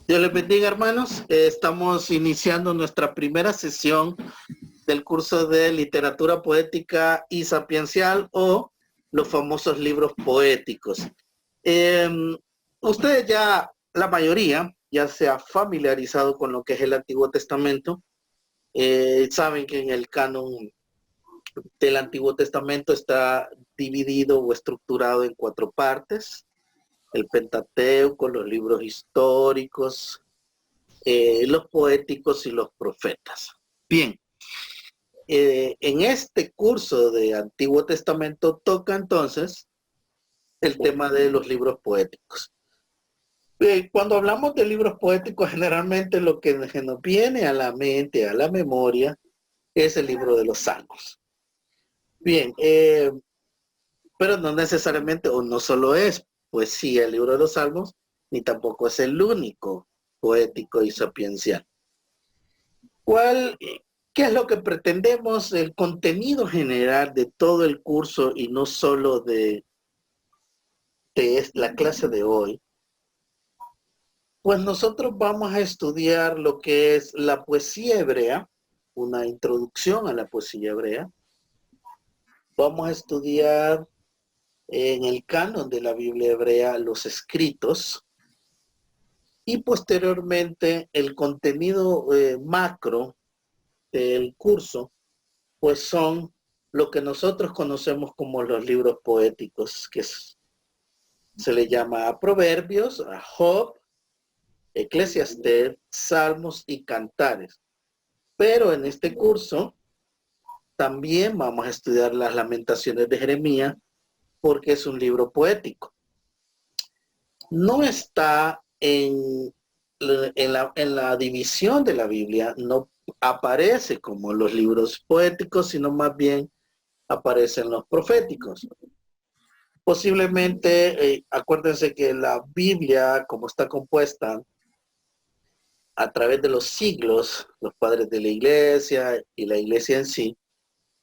Dios les bendiga, hermanos. Estamos iniciando nuestra primera sesión del curso de literatura poética y sapiencial o los famosos libros poéticos. Ustedes ya, la mayoría, ya se ha familiarizado con lo que es el Antiguo Testamento. Saben que en el canon del Antiguo Testamento está dividido o estructurado en 4 partes: el Pentateuco, los libros históricos, los poéticos y los profetas. Bien, en este curso de Antiguo Testamento toca entonces el tema de los libros poéticos. Cuando hablamos de libros poéticos, generalmente lo que nos viene a la mente, a la memoria, es el libro de los Salmos. Bien, pero no necesariamente, o no solo es poesía el libro de los Salmos, ni tampoco es el único poético y sapiencial. ¿Qué es lo que pretendemos? El contenido general de todo el curso y no solo de la clase de hoy. Pues nosotros vamos a estudiar lo que es la poesía hebrea, una introducción a la poesía hebrea. Vamos a estudiar en el canon de la Biblia hebrea los escritos y posteriormente el contenido macro del curso, pues son lo que nosotros conocemos como los libros poéticos, que se le llama a Proverbios, a Job, Eclesiastés, Salmos y Cantares. Pero en este curso también vamos a estudiar las Lamentaciones de Jeremías, porque es un libro poético. No está en la división de la Biblia, no aparece como los libros poéticos, sino más bien aparecen los proféticos. Posiblemente, acuérdense que la Biblia, como está compuesta a través de los siglos, los padres de la iglesia y la iglesia en sí,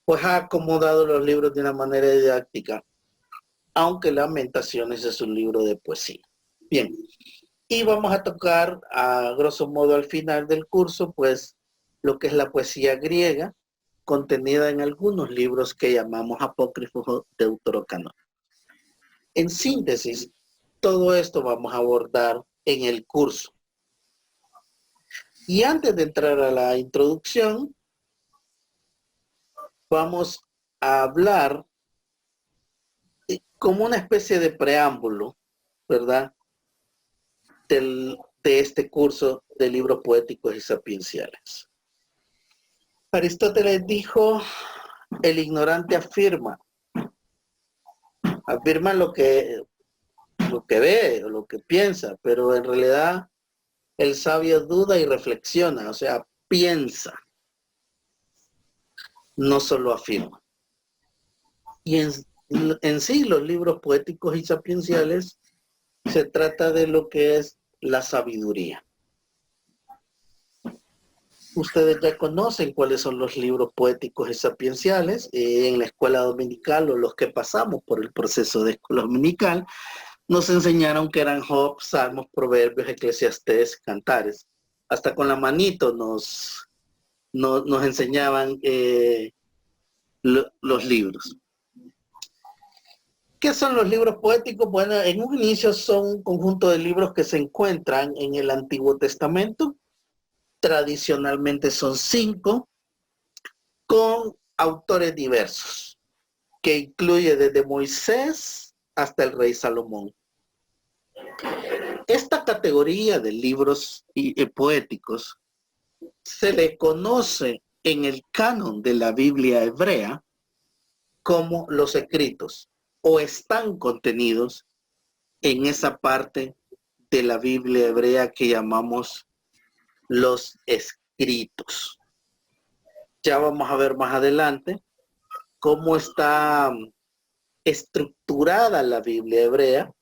pues ha acomodado los libros de una manera didáctica, aunque Lamentaciones es un libro de poesía. Bien, y vamos a tocar a grosso modo al final del curso, pues lo que es la poesía griega, contenida en algunos libros que llamamos apócrifos deuterocanónicos. En síntesis, todo esto vamos a abordar en el curso. Y antes de entrar a la introducción, vamos a hablar como una especie de preámbulo, ¿verdad?, de este curso de libros poéticos y sapienciales. Aristóteles dijo: el ignorante afirma lo que ve o lo que piensa, pero en realidad el sabio duda y reflexiona, o sea, piensa, no solo afirma. Y en sí los libros poéticos y sapienciales se trata de lo que es la sabiduría. Ustedes ya conocen cuáles son los libros poéticos y sapienciales. En la escuela dominical, o los que pasamos por el proceso de escuela dominical, nos enseñaron que eran Job, Salmos, Proverbios, Eclesiastés, Cantares. Hasta con la manito nos enseñaban los libros. ¿Qué son los libros poéticos? Bueno, en un inicio son un conjunto de libros que se encuentran en el Antiguo Testamento. Tradicionalmente son 5, con autores diversos, que incluye desde Moisés hasta el rey Salomón. Esta categoría de libros poéticos se le conoce en el canon de la Biblia hebrea como los escritos, o están contenidos en esa parte de la Biblia hebrea que llamamos los escritos. Ya vamos a ver más adelante cómo está estructurada la Biblia hebrea,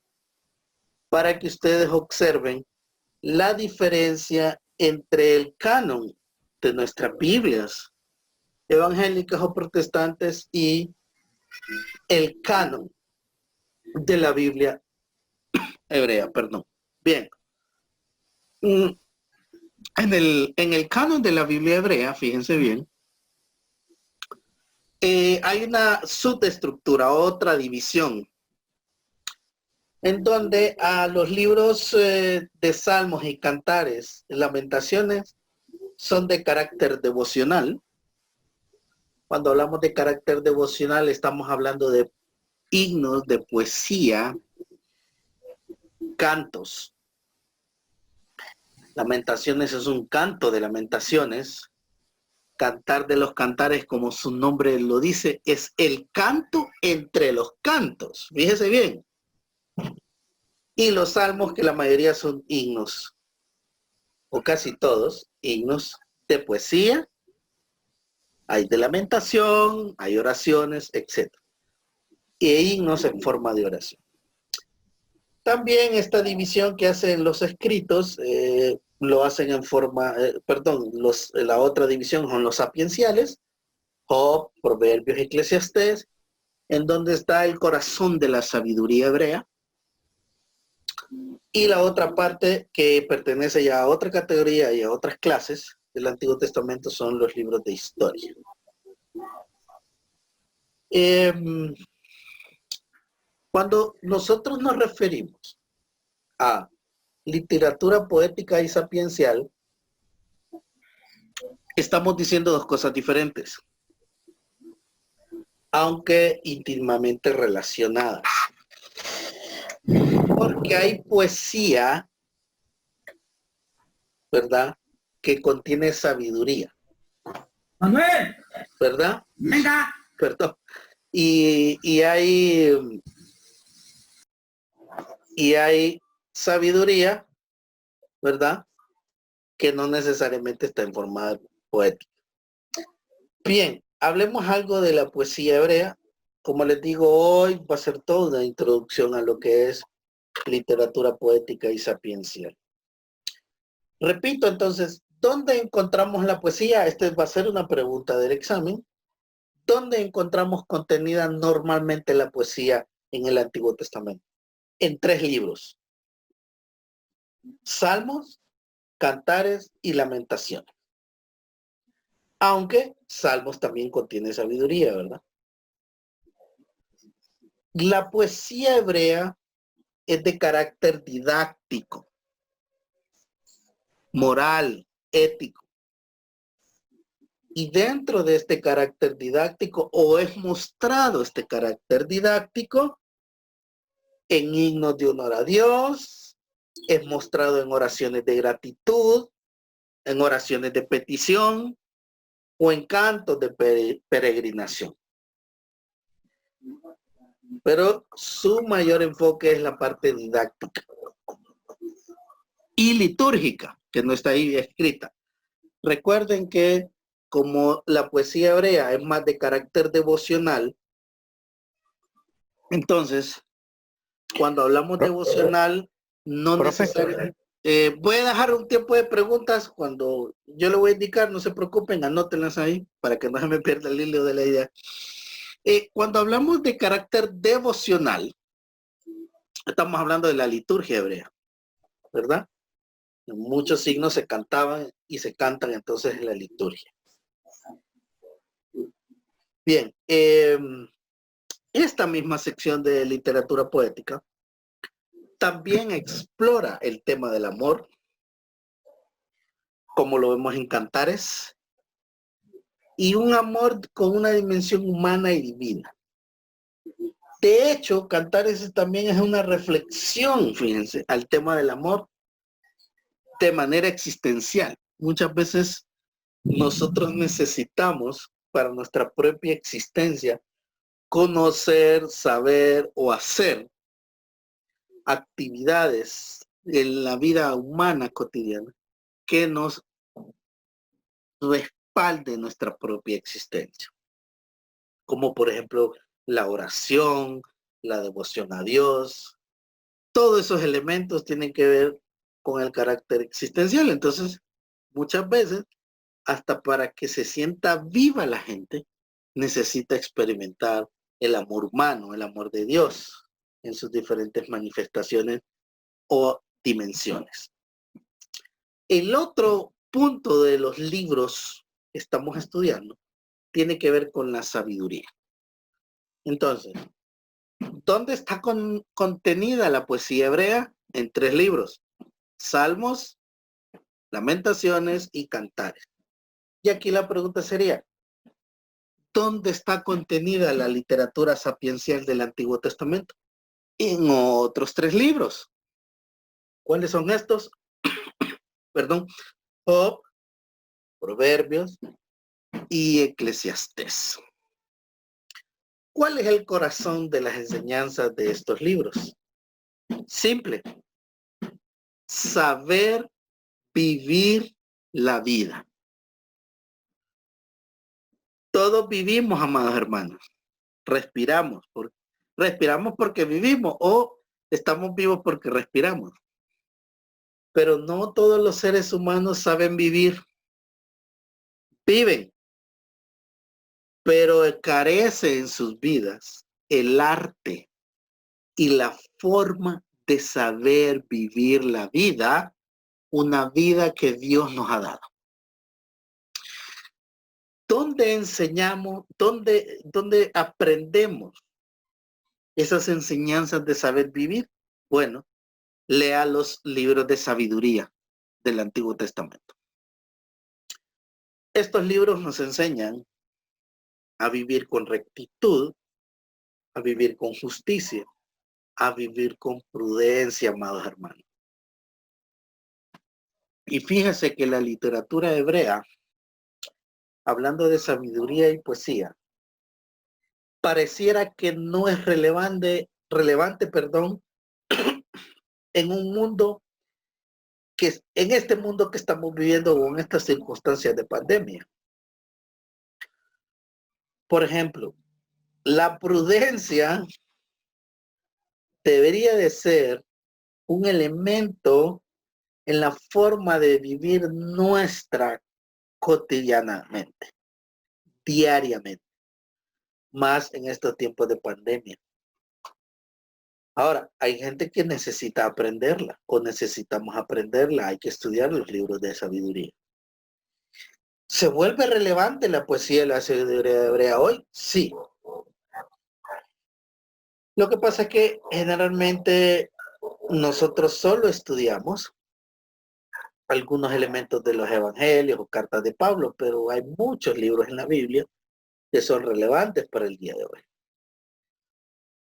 para que ustedes observen la diferencia entre el canon de nuestras Biblias evangélicas o protestantes y el canon de la Biblia hebrea, perdón. Bien, En el canon de la Biblia hebrea, fíjense bien, hay una subestructura, otra división, en donde a los libros de Salmos y Cantares, Lamentaciones, son de carácter devocional. Cuando hablamos de carácter devocional, estamos hablando de himnos, de poesía, cantos. Lamentaciones es un canto de lamentaciones. Cantar de los Cantares, como su nombre lo dice, es el canto entre los cantos. Fíjese bien. Y los salmos, que la mayoría son himnos, o casi todos, himnos de poesía. Hay de lamentación, hay oraciones, etc. Y himnos en forma de oración. También esta división que hacen los escritos, lo hacen en forma, la otra división son los sapienciales, Job, Proverbios, Eclesiastés, en donde está el corazón de la sabiduría hebrea. Y la otra parte que pertenece ya a otra categoría y a otras clases del Antiguo Testamento son los libros de historia. Cuando nosotros nos referimos a literatura poética y sapiencial, estamos diciendo dos cosas diferentes, aunque íntimamente relacionadas. Porque hay poesía, ¿verdad?, que contiene sabiduría. Manuel, ¿verdad? venga. Perdón. Y hay sabiduría, ¿verdad?, que no necesariamente está en forma poética. Bien, hablemos algo de la poesía hebrea. Como les digo, hoy va a ser toda una introducción a lo que es literatura poética y sapiencial. Repito entonces, ¿dónde encontramos la poesía? Esta va a ser una pregunta del examen. ¿Dónde encontramos contenida normalmente la poesía en el Antiguo Testamento? En 3 libros: Salmos, Cantares y Lamentaciones. Aunque Salmos también contiene sabiduría, ¿verdad? La poesía hebrea es de carácter didáctico, moral, ético. Y dentro de este carácter didáctico, o es mostrado este carácter didáctico en himnos de honor a Dios, es mostrado en oraciones de gratitud, en oraciones de petición o en cantos de peregrinación. Pero su mayor enfoque es la parte didáctica y litúrgica, que no está ahí escrita. Recuerden que como la poesía hebrea es más de carácter devocional, entonces, cuando hablamos devocional, no necesariamente... voy a dejar un tiempo de preguntas. Cuando yo le voy a indicar, no se preocupen, anótenlas ahí para que no se me pierda el hilo de la idea. Cuando hablamos de carácter devocional, estamos hablando de la liturgia hebrea, ¿verdad? Muchos signos se cantaban y se cantan entonces en la liturgia. Bien, esta misma sección de literatura poética también explora el tema del amor, como lo vemos en Cantares, y un amor con una dimensión humana y divina. De hecho, Cantares también es una reflexión, fíjense, al tema del amor de manera existencial. Muchas veces nosotros necesitamos para nuestra propia existencia conocer, saber o hacer actividades en la vida humana cotidiana que nos respalde nuestra propia existencia. Como por ejemplo la oración, la devoción a Dios. Todos esos elementos tienen que ver con el carácter existencial. Entonces, muchas veces, hasta para que se sienta viva la gente, necesita experimentar el amor humano, el amor de Dios en sus diferentes manifestaciones o dimensiones. El otro punto de los libros que estamos estudiando tiene que ver con la sabiduría. Entonces, ¿dónde está contenida la poesía hebrea? En 3 libros: Salmos, Lamentaciones y Cantares. Y aquí la pregunta sería, ¿dónde está contenida la literatura sapiencial del Antiguo Testamento? En otros 3 libros. ¿Cuáles son estos? Perdón, Job, Proverbios y Eclesiastés. ¿Cuál es el corazón de las enseñanzas de estos libros? Simple: saber vivir la vida. Todos vivimos, amados hermanos. Respiramos. Respiramos porque vivimos, o estamos vivos porque respiramos. Pero no todos los seres humanos saben vivir. Viven, pero carece en sus vidas el arte y la forma de saber vivir la vida, una vida que Dios nos ha dado. ¿Dónde enseñamos, dónde aprendemos esas enseñanzas de saber vivir? Bueno, lea los libros de sabiduría del Antiguo Testamento. Estos libros nos enseñan a vivir con rectitud, a vivir con justicia, a vivir con prudencia, amados hermanos. Y fíjese que la literatura hebrea, hablando de sabiduría y poesía, pareciera que no es relevante, en un mundo en este mundo que estamos viviendo o en estas circunstancias de pandemia. Por ejemplo, la prudencia debería de ser un elemento en la forma de vivir nuestra cotidianamente, diariamente, más en estos tiempos de pandemia. Ahora, hay gente que necesita aprenderla o necesitamos aprenderla, hay que estudiar los libros de sabiduría. ¿Se vuelve relevante la poesía de la sabiduría hebrea hoy? Sí. Lo que pasa es que generalmente nosotros solo estudiamos algunos elementos de los evangelios o cartas de Pablo, pero hay muchos libros en la Biblia que son relevantes para el día de hoy.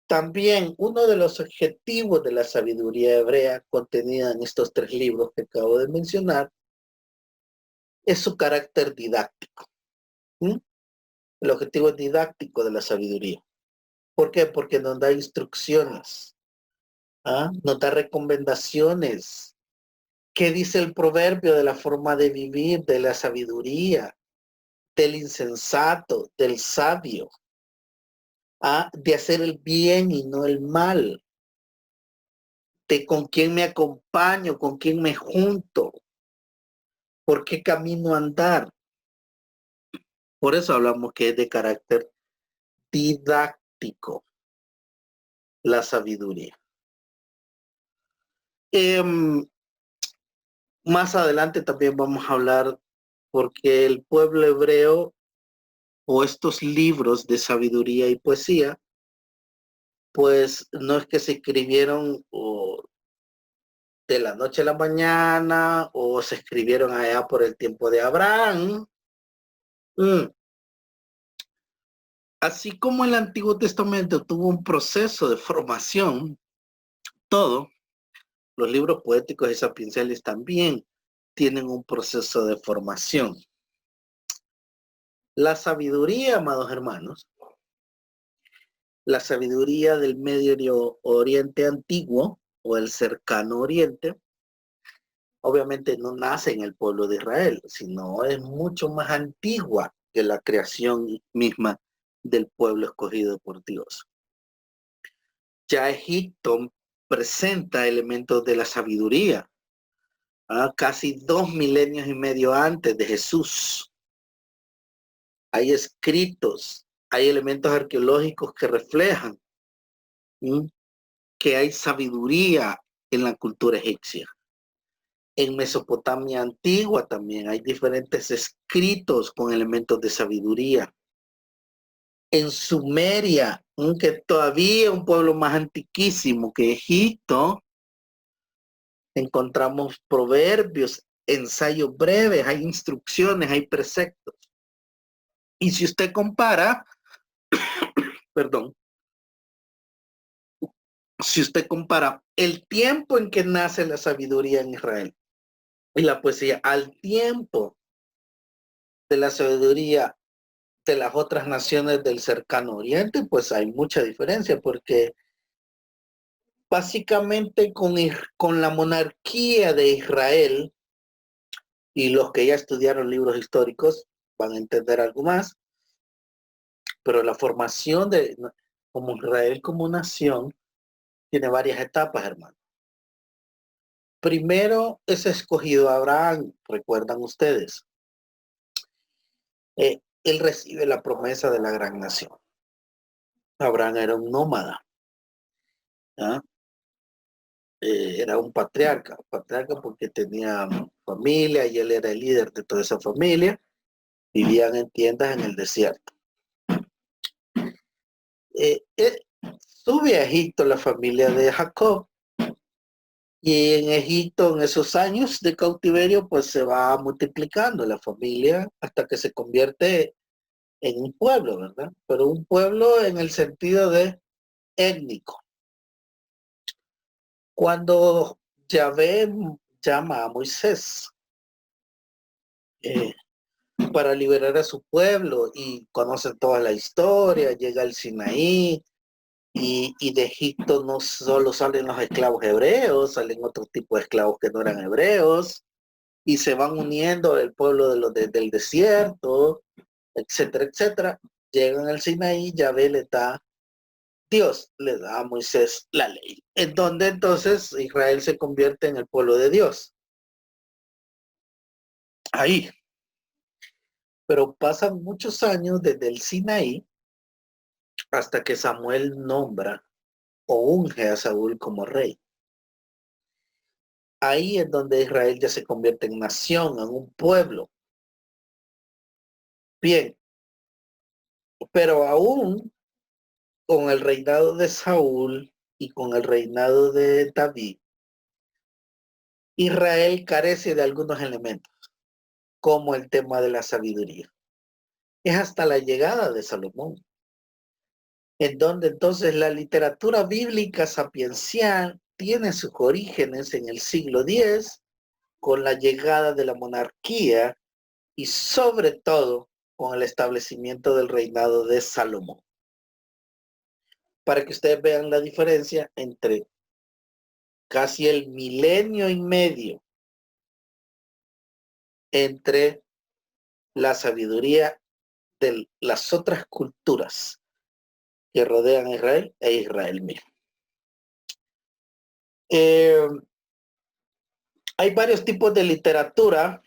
También uno de los objetivos de la sabiduría hebrea contenida en estos 3 libros que acabo de mencionar es su carácter didáctico. El objetivo es didáctico de la sabiduría. ¿Por qué? Porque nos da instrucciones, nos da recomendaciones. ¿Qué dice el proverbio de la forma de vivir, de la sabiduría, del insensato, del sabio? De hacer el bien y no el mal, de con quién me acompaño, con quién me junto, por qué camino andar. Por eso hablamos que es de carácter didáctico la sabiduría. Más adelante también vamos a hablar porque el pueblo hebreo o estos libros de sabiduría y poesía, pues no es que se escribieron de la noche a la mañana o se escribieron allá por el tiempo de Abraham. Así como el Antiguo Testamento tuvo un proceso de formación, todos los libros poéticos y sapienciales también tienen un proceso de formación. La sabiduría, amados hermanos, la sabiduría del Medio Oriente antiguo o el cercano Oriente, obviamente no nace en el pueblo de Israel, sino es mucho más antigua que la creación misma del pueblo escogido por Dios. Ya Egipto presenta elementos de la sabiduría, casi 2 milenios y medio antes de Jesús. Hay escritos, hay elementos arqueológicos que reflejan que hay sabiduría en la cultura egipcia. En Mesopotamia antigua también hay diferentes escritos con elementos de sabiduría. En Sumeria, aunque todavía un pueblo más antiquísimo que Egipto, encontramos proverbios, ensayos breves, hay instrucciones, hay preceptos. Y si usted compara, perdón, si usted compara el tiempo en que nace la sabiduría en Israel y la poesía al tiempo de la sabiduría de las otras naciones del cercano oriente, pues hay mucha diferencia, porque básicamente con la monarquía de Israel, y los que ya estudiaron libros históricos van a entender algo más, pero la formación de como Israel como nación tiene varias etapas, hermano. Primero es escogido Abraham, recuerdan ustedes. Él recibe la promesa de la gran nación. Abraham era un nómada, ¿ya? Era un patriarca porque tenía familia y él era el líder de toda esa familia. Vivían en tiendas en el desierto. Sube a Egipto la familia de Jacob, y en Egipto en esos años de cautiverio pues se va multiplicando la familia hasta que se convierte en un pueblo, ¿verdad? Pero un pueblo en el sentido de étnico. Cuando Yahvé llama a Moisés para liberar a su pueblo y conocen toda la historia, llega al Sinaí, y de Egipto no solo salen los esclavos hebreos, salen otro tipo de esclavos que no eran hebreos, y se van uniendo el pueblo del desierto, etcétera, etcétera. Llegan al Sinaí, Yahvé Dios le da a Moisés la ley, en donde entonces Israel se convierte en el pueblo de Dios. Ahí. Pero pasan muchos años desde el Sinaí hasta que Samuel nombra o unge a Saúl como rey. Ahí es donde Israel ya se convierte en nación, en un pueblo. Bien, pero aún con el reinado de Saúl y con el reinado de David, Israel carece de algunos elementos, como el tema de la sabiduría. Es hasta la llegada de Salomón, en donde entonces la literatura bíblica sapiencial tiene sus orígenes en el siglo X, con la llegada de la monarquía y sobre todo con el establecimiento del reinado de Salomón. Para que ustedes vean la diferencia entre casi el milenio y medio entre la sabiduría de las otras culturas que rodean a Israel e Israel mismo. Hay varios tipos de literatura.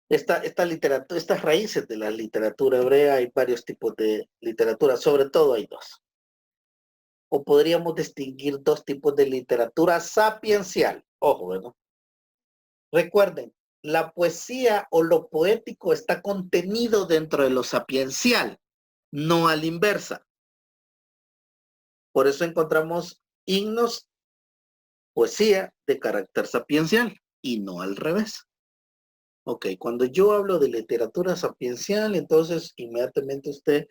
Esta literatura, estas raíces de la literatura hebrea, hay varios tipos de literatura, sobre todo hay dos. O podríamos distinguir dos tipos de literatura sapiencial. Ojo, ¿verdad? Recuerden, la poesía o lo poético está contenido dentro de lo sapiencial, no a la inversa. Por eso encontramos himnos, poesía de carácter sapiencial y no al revés. Ok, cuando yo hablo de literatura sapiencial, entonces inmediatamente usted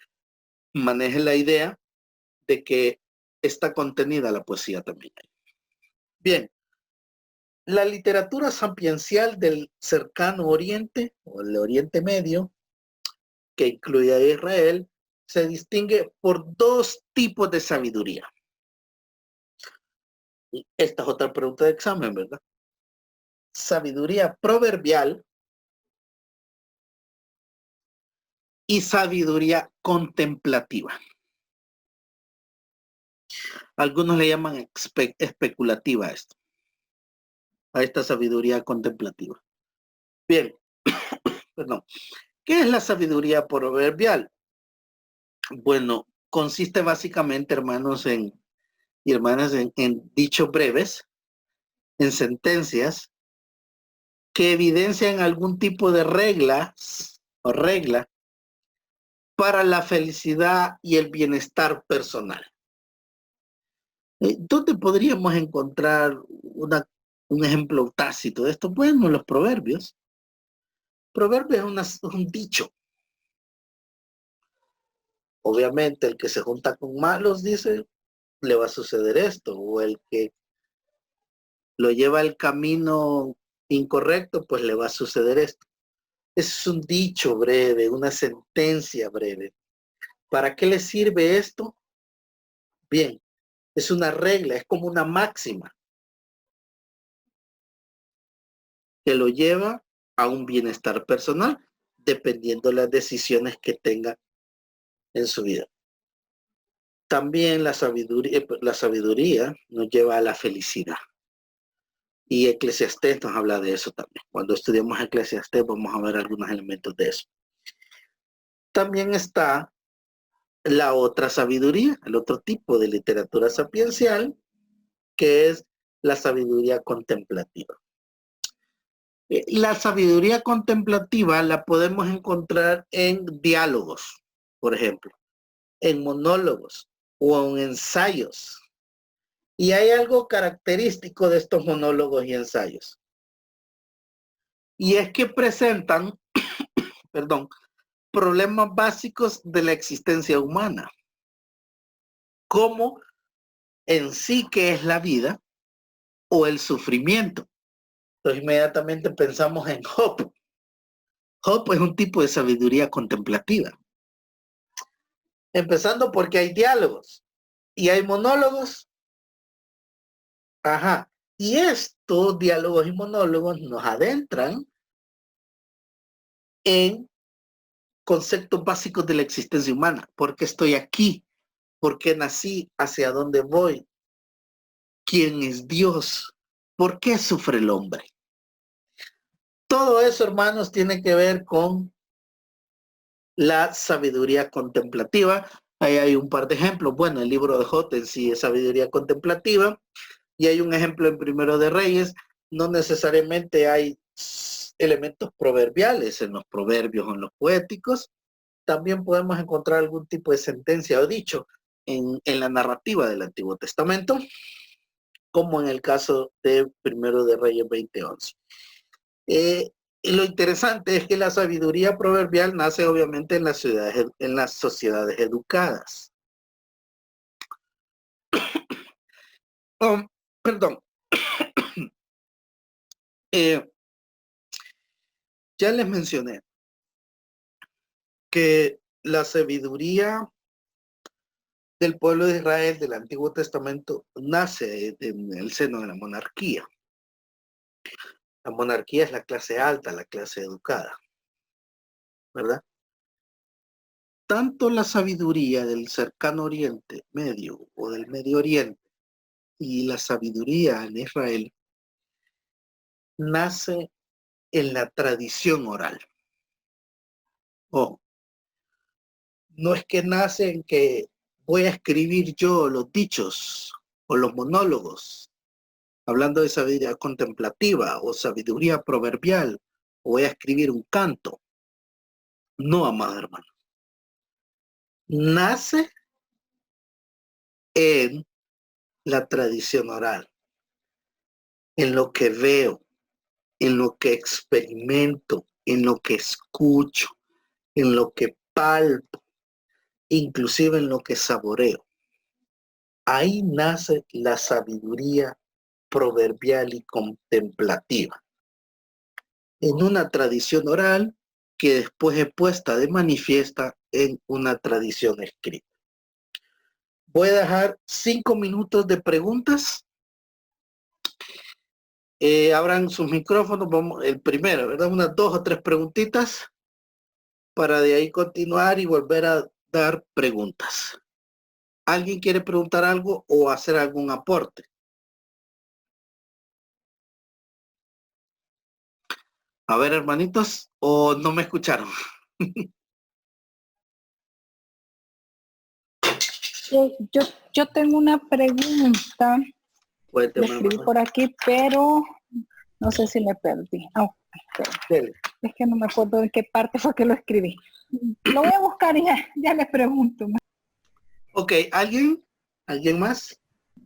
maneje la idea de que está contenida la poesía también. Bien, la literatura sapiencial del cercano oriente o el Oriente Medio, que incluye a Israel, se distingue por dos tipos de sabiduría. Esta es otra pregunta de examen, ¿verdad? Sabiduría proverbial y sabiduría contemplativa. Algunos le llaman especulativa a esto, a esta sabiduría contemplativa. Bien, perdón. ¿Qué es la sabiduría proverbial? Bueno, consiste básicamente, hermanos, en y hermanas en dichos breves, en sentencias, que evidencian algún tipo de reglas o regla para la felicidad y el bienestar personal. ¿Dónde podríamos encontrar un ejemplo tácito de esto? Bueno, los proverbios. Proverbio es un dicho. Obviamente, el que se junta con malos, dice, le va a suceder esto, o el que lo lleva al camino incorrecto, pues le va a suceder esto. Es un dicho breve, una sentencia breve. ¿Para qué le sirve esto? Bien, es una regla, es como una máxima que lo lleva a un bienestar personal, dependiendo de las decisiones que tenga en su vida. También la sabiduría nos lleva a la felicidad. Y Eclesiastés nos habla de eso también. Cuando estudiamos Eclesiastés vamos a ver algunos elementos de eso. También está la otra sabiduría, el otro tipo de literatura sapiencial, que es la sabiduría contemplativa. La sabiduría contemplativa la podemos encontrar en diálogos, por ejemplo, en monólogos o en ensayos. Y hay algo característico de estos monólogos y ensayos. Y es que presentan, perdón, problemas básicos de la existencia humana, como en sí que es la vida o el sufrimiento. Entonces inmediatamente pensamos en Job. Job es un tipo de sabiduría contemplativa. Empezando porque hay diálogos y hay monólogos. Ajá. Y estos diálogos y monólogos nos adentran en conceptos básicos de la existencia humana. ¿Por qué estoy aquí? ¿Por qué nací? ¿Hacia dónde voy? ¿Quién es Dios? ¿Por qué sufre el hombre? Todo eso, hermanos, tiene que ver con la sabiduría contemplativa. Ahí hay un par de ejemplos. Bueno, el libro de Job en sí es sabiduría contemplativa. Y hay un ejemplo en Primero de Reyes. No necesariamente hay elementos proverbiales en los proverbios o en los poéticos. También podemos encontrar algún tipo de sentencia o dicho en la narrativa del Antiguo Testamento, como en el caso de Primero de Reyes 20:11. Y lo interesante es que la sabiduría proverbial nace obviamente en las sociedades educadas. Perdón. Ya les mencioné que la sabiduría del pueblo de Israel del Antiguo Testamento nace en el seno de la monarquía. La monarquía es la clase alta, la clase educada, ¿verdad? Tanto la sabiduría del cercano Oriente Medio o del Medio Oriente y la sabiduría en Israel nace en la tradición oral. Oh, no es que nace en que voy a escribir yo los dichos o los monólogos, hablando de sabiduría contemplativa o sabiduría proverbial, o voy a escribir un canto. No, amado hermano. Nace en la tradición oral, en lo que veo, en lo que experimento, en lo que escucho, en lo que palpo, inclusive en lo que saboreo. Ahí nace la sabiduría proverbial y contemplativa, en una tradición oral que después es puesta de manifiesta en una tradición escrita. Voy a dejar 5 minutos de preguntas. Abran sus micrófonos, vamos, el primero, ¿verdad? Unas 2 o 3 preguntitas para de ahí continuar y volver a dar preguntas. ¿Alguien quiere preguntar algo o hacer algún aporte? A ver, hermanitos, ¿o no me escucharon? Yo tengo una pregunta. Lo escribí por aquí, pero no sé si me perdí. Es que no me acuerdo en qué parte fue que lo escribí. Lo voy a buscar y ya le pregunto. Ok, ¿alguien más?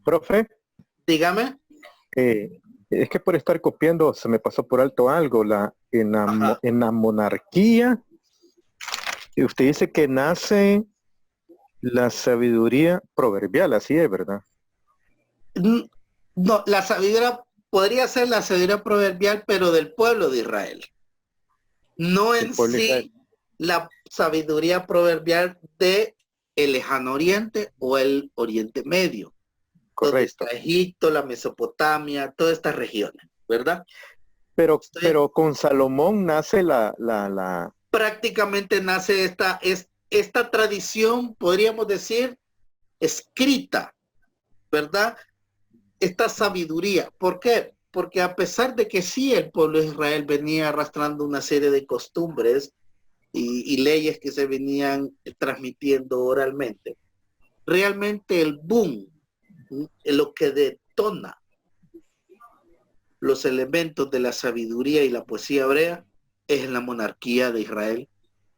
Profe, Dígame. es que por estar copiando se me pasó por alto algo. En la monarquía, usted dice que nace la sabiduría proverbial, así es, ¿verdad? No, la sabiduría podría ser la sabiduría proverbial, pero del pueblo de Israel. No en sí la sabiduría proverbial de el lejano oriente o el Oriente Medio. Correcto. Donde está Egipto, la Mesopotamia, todas estas regiones, ¿verdad? Pero con Salomón nace prácticamente nace esta tradición, podríamos decir, escrita, ¿verdad? Esta sabiduría. ¿Por qué? Porque a pesar de que sí el pueblo de Israel venía arrastrando una serie de costumbres y leyes que se venían transmitiendo oralmente, realmente el boom, lo que detona los elementos de la sabiduría y la poesía hebrea es la monarquía de Israel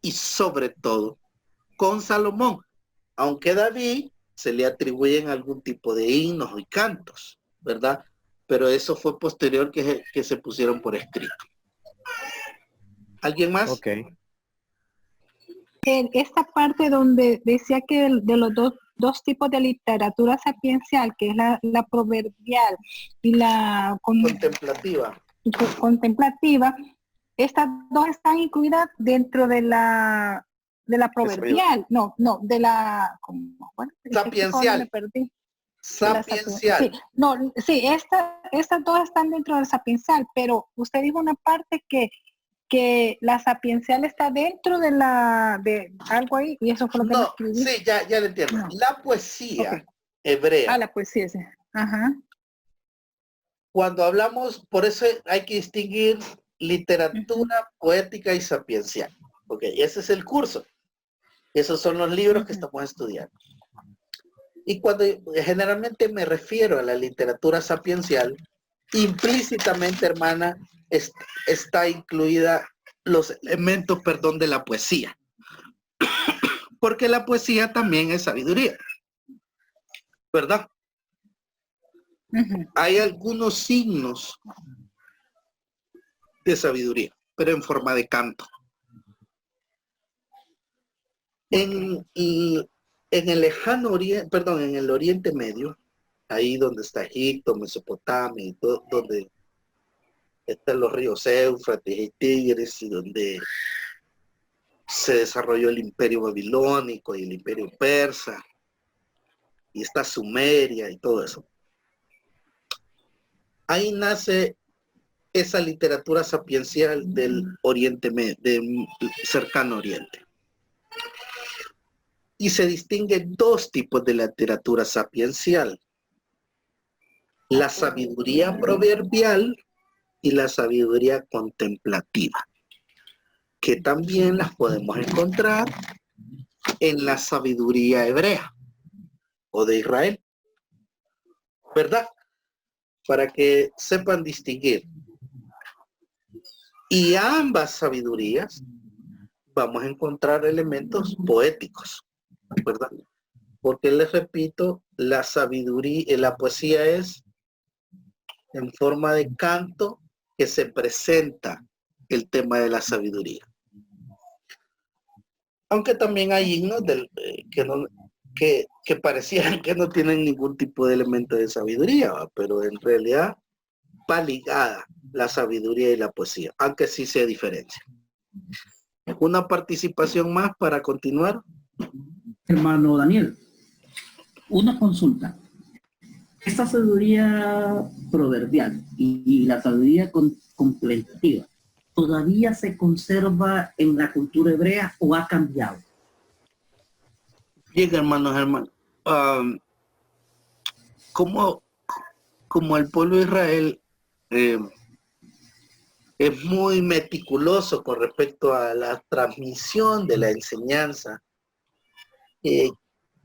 y sobre todo con Salomón, aunque David se le atribuyen algún tipo de himnos y cantos, ¿verdad? Pero eso fue posterior que se pusieron por escrito. ¿Alguien más? Ok. En esta parte donde decía que de los dos tipos de literatura sapiencial, que es la proverbial y la contemplativa, estas dos están incluidas dentro de la proverbial, de la sapiencial. Me perdí. Sapiencial. Estas dos están dentro del sapiencial, pero usted dijo una parte que la sapiencial está dentro de algo ahí, y eso fue lo que me escribí. Sí, ya lo entiendo. No. La poesía hebrea. La poesía, sí. Ajá. Cuando hablamos, por eso hay que distinguir literatura, poética y sapiencial. Ok, ese es el curso. Esos son los libros que estamos estudiando. Y cuando generalmente me refiero a la literatura sapiencial, implícitamente, hermana, está incluida los elementos, de la poesía. Porque la poesía también es sabiduría, ¿verdad? Hay algunos signos de sabiduría, pero en forma de canto. En el lejano oriente, en el Oriente Medio, ahí donde está Egipto, Mesopotamia, y todo, donde están los ríos Éufrates y Tigris, y donde se desarrolló el imperio babilónico y el imperio persa, y está Sumeria y todo eso. Ahí nace esa literatura sapiencial del Oriente Medio, del cercano Oriente. Y se distinguen dos tipos de literatura sapiencial: la sabiduría proverbial y la sabiduría contemplativa, que también las podemos encontrar en la sabiduría hebrea o de Israel, ¿verdad? Para que sepan distinguir. Y a ambas sabidurías vamos a encontrar elementos poéticos, ¿verdad? Porque les repito, la sabiduría y la poesía es en forma de canto que se presenta el tema de la sabiduría. Aunque también hay himnos que parecían que no tienen ningún tipo de elemento de sabiduría, ¿va? Pero en realidad va ligada la sabiduría y la poesía, aunque sí se diferencia. Una participación más para continuar. Hermano Daniel, una consulta. Esta sabiduría proverbial y la sabiduría contemplativa, ¿todavía se conserva en la cultura hebrea o ha cambiado? Bien, hermanos, como el pueblo de Israel es muy meticuloso con respecto a la transmisión de la enseñanza,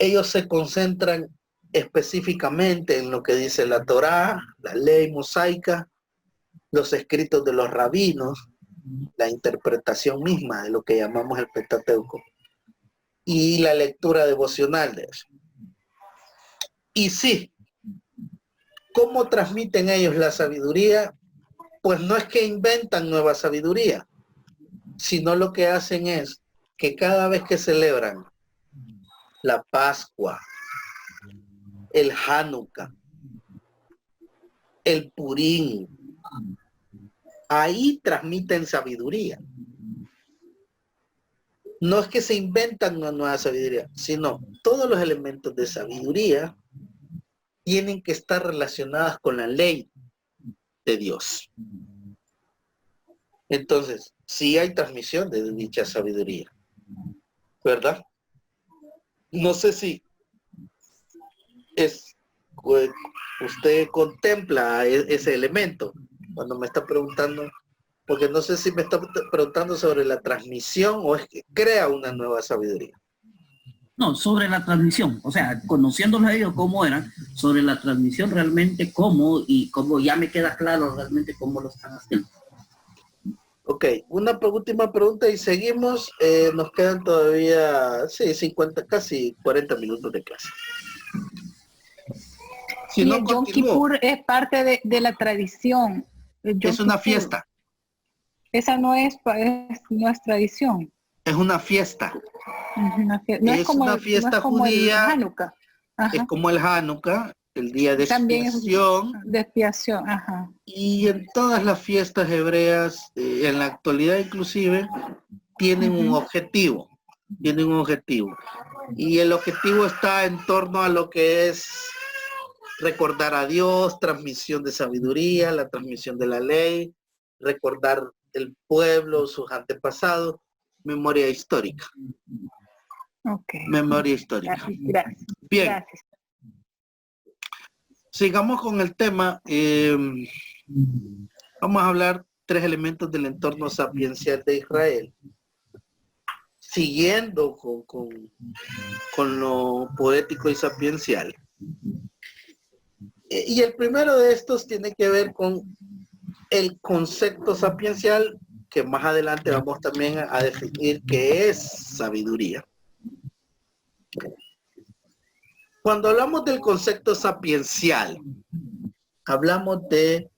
ellos se concentran específicamente en lo que dice la Torá, la ley mosaica, los escritos de los rabinos, la interpretación misma de lo que llamamos el Pentateuco y la lectura devocional de eso. Y sí, ¿cómo transmiten ellos la sabiduría? Pues no es que inventan nueva sabiduría, sino lo que hacen es que cada vez que celebran la Pascua, el Hanukkah, el Purim, ahí transmiten sabiduría. No es que se inventan una nueva sabiduría, sino todos los elementos de sabiduría tienen que estar relacionadas con la ley de Dios. Entonces, sí hay transmisión de dicha sabiduría, ¿verdad? No sé si usted contempla ese elemento cuando me está preguntando, porque no sé si me está preguntando sobre la transmisión o es que crea una nueva sabiduría. No, sobre la transmisión, o sea, conociéndolos a ellos cómo eran, sobre la transmisión realmente cómo, y cómo ya me queda claro realmente cómo lo están haciendo. Ok, una última pregunta y seguimos. Nos quedan todavía, sí, 50, casi 40 minutos de clase. Si no, el Yom Kippur es parte de la tradición. Es una fiesta. Esa no es tradición. Es una fiesta. No es como una fiesta judía. El Hanukkah. Es como el Hanukkah, el día de expiación. De expiación, ajá. Y en todas las fiestas hebreas, en la actualidad inclusive, tienen un objetivo. Tienen un objetivo. Y el objetivo está en torno a lo que es recordar a Dios, transmisión de sabiduría, la transmisión de la ley, recordar el pueblo, sus antepasados, memoria histórica. Okay. Memoria histórica. Gracias. Bien. Gracias. Sigamos con el tema. Vamos a hablar 3 elementos del entorno sapiencial de Israel. Siguiendo con lo poético y sapiencial. Y el primero de estos tiene que ver con el concepto sapiencial, que más adelante vamos también a definir qué es sabiduría. Cuando hablamos del concepto sapiencial, hablamos de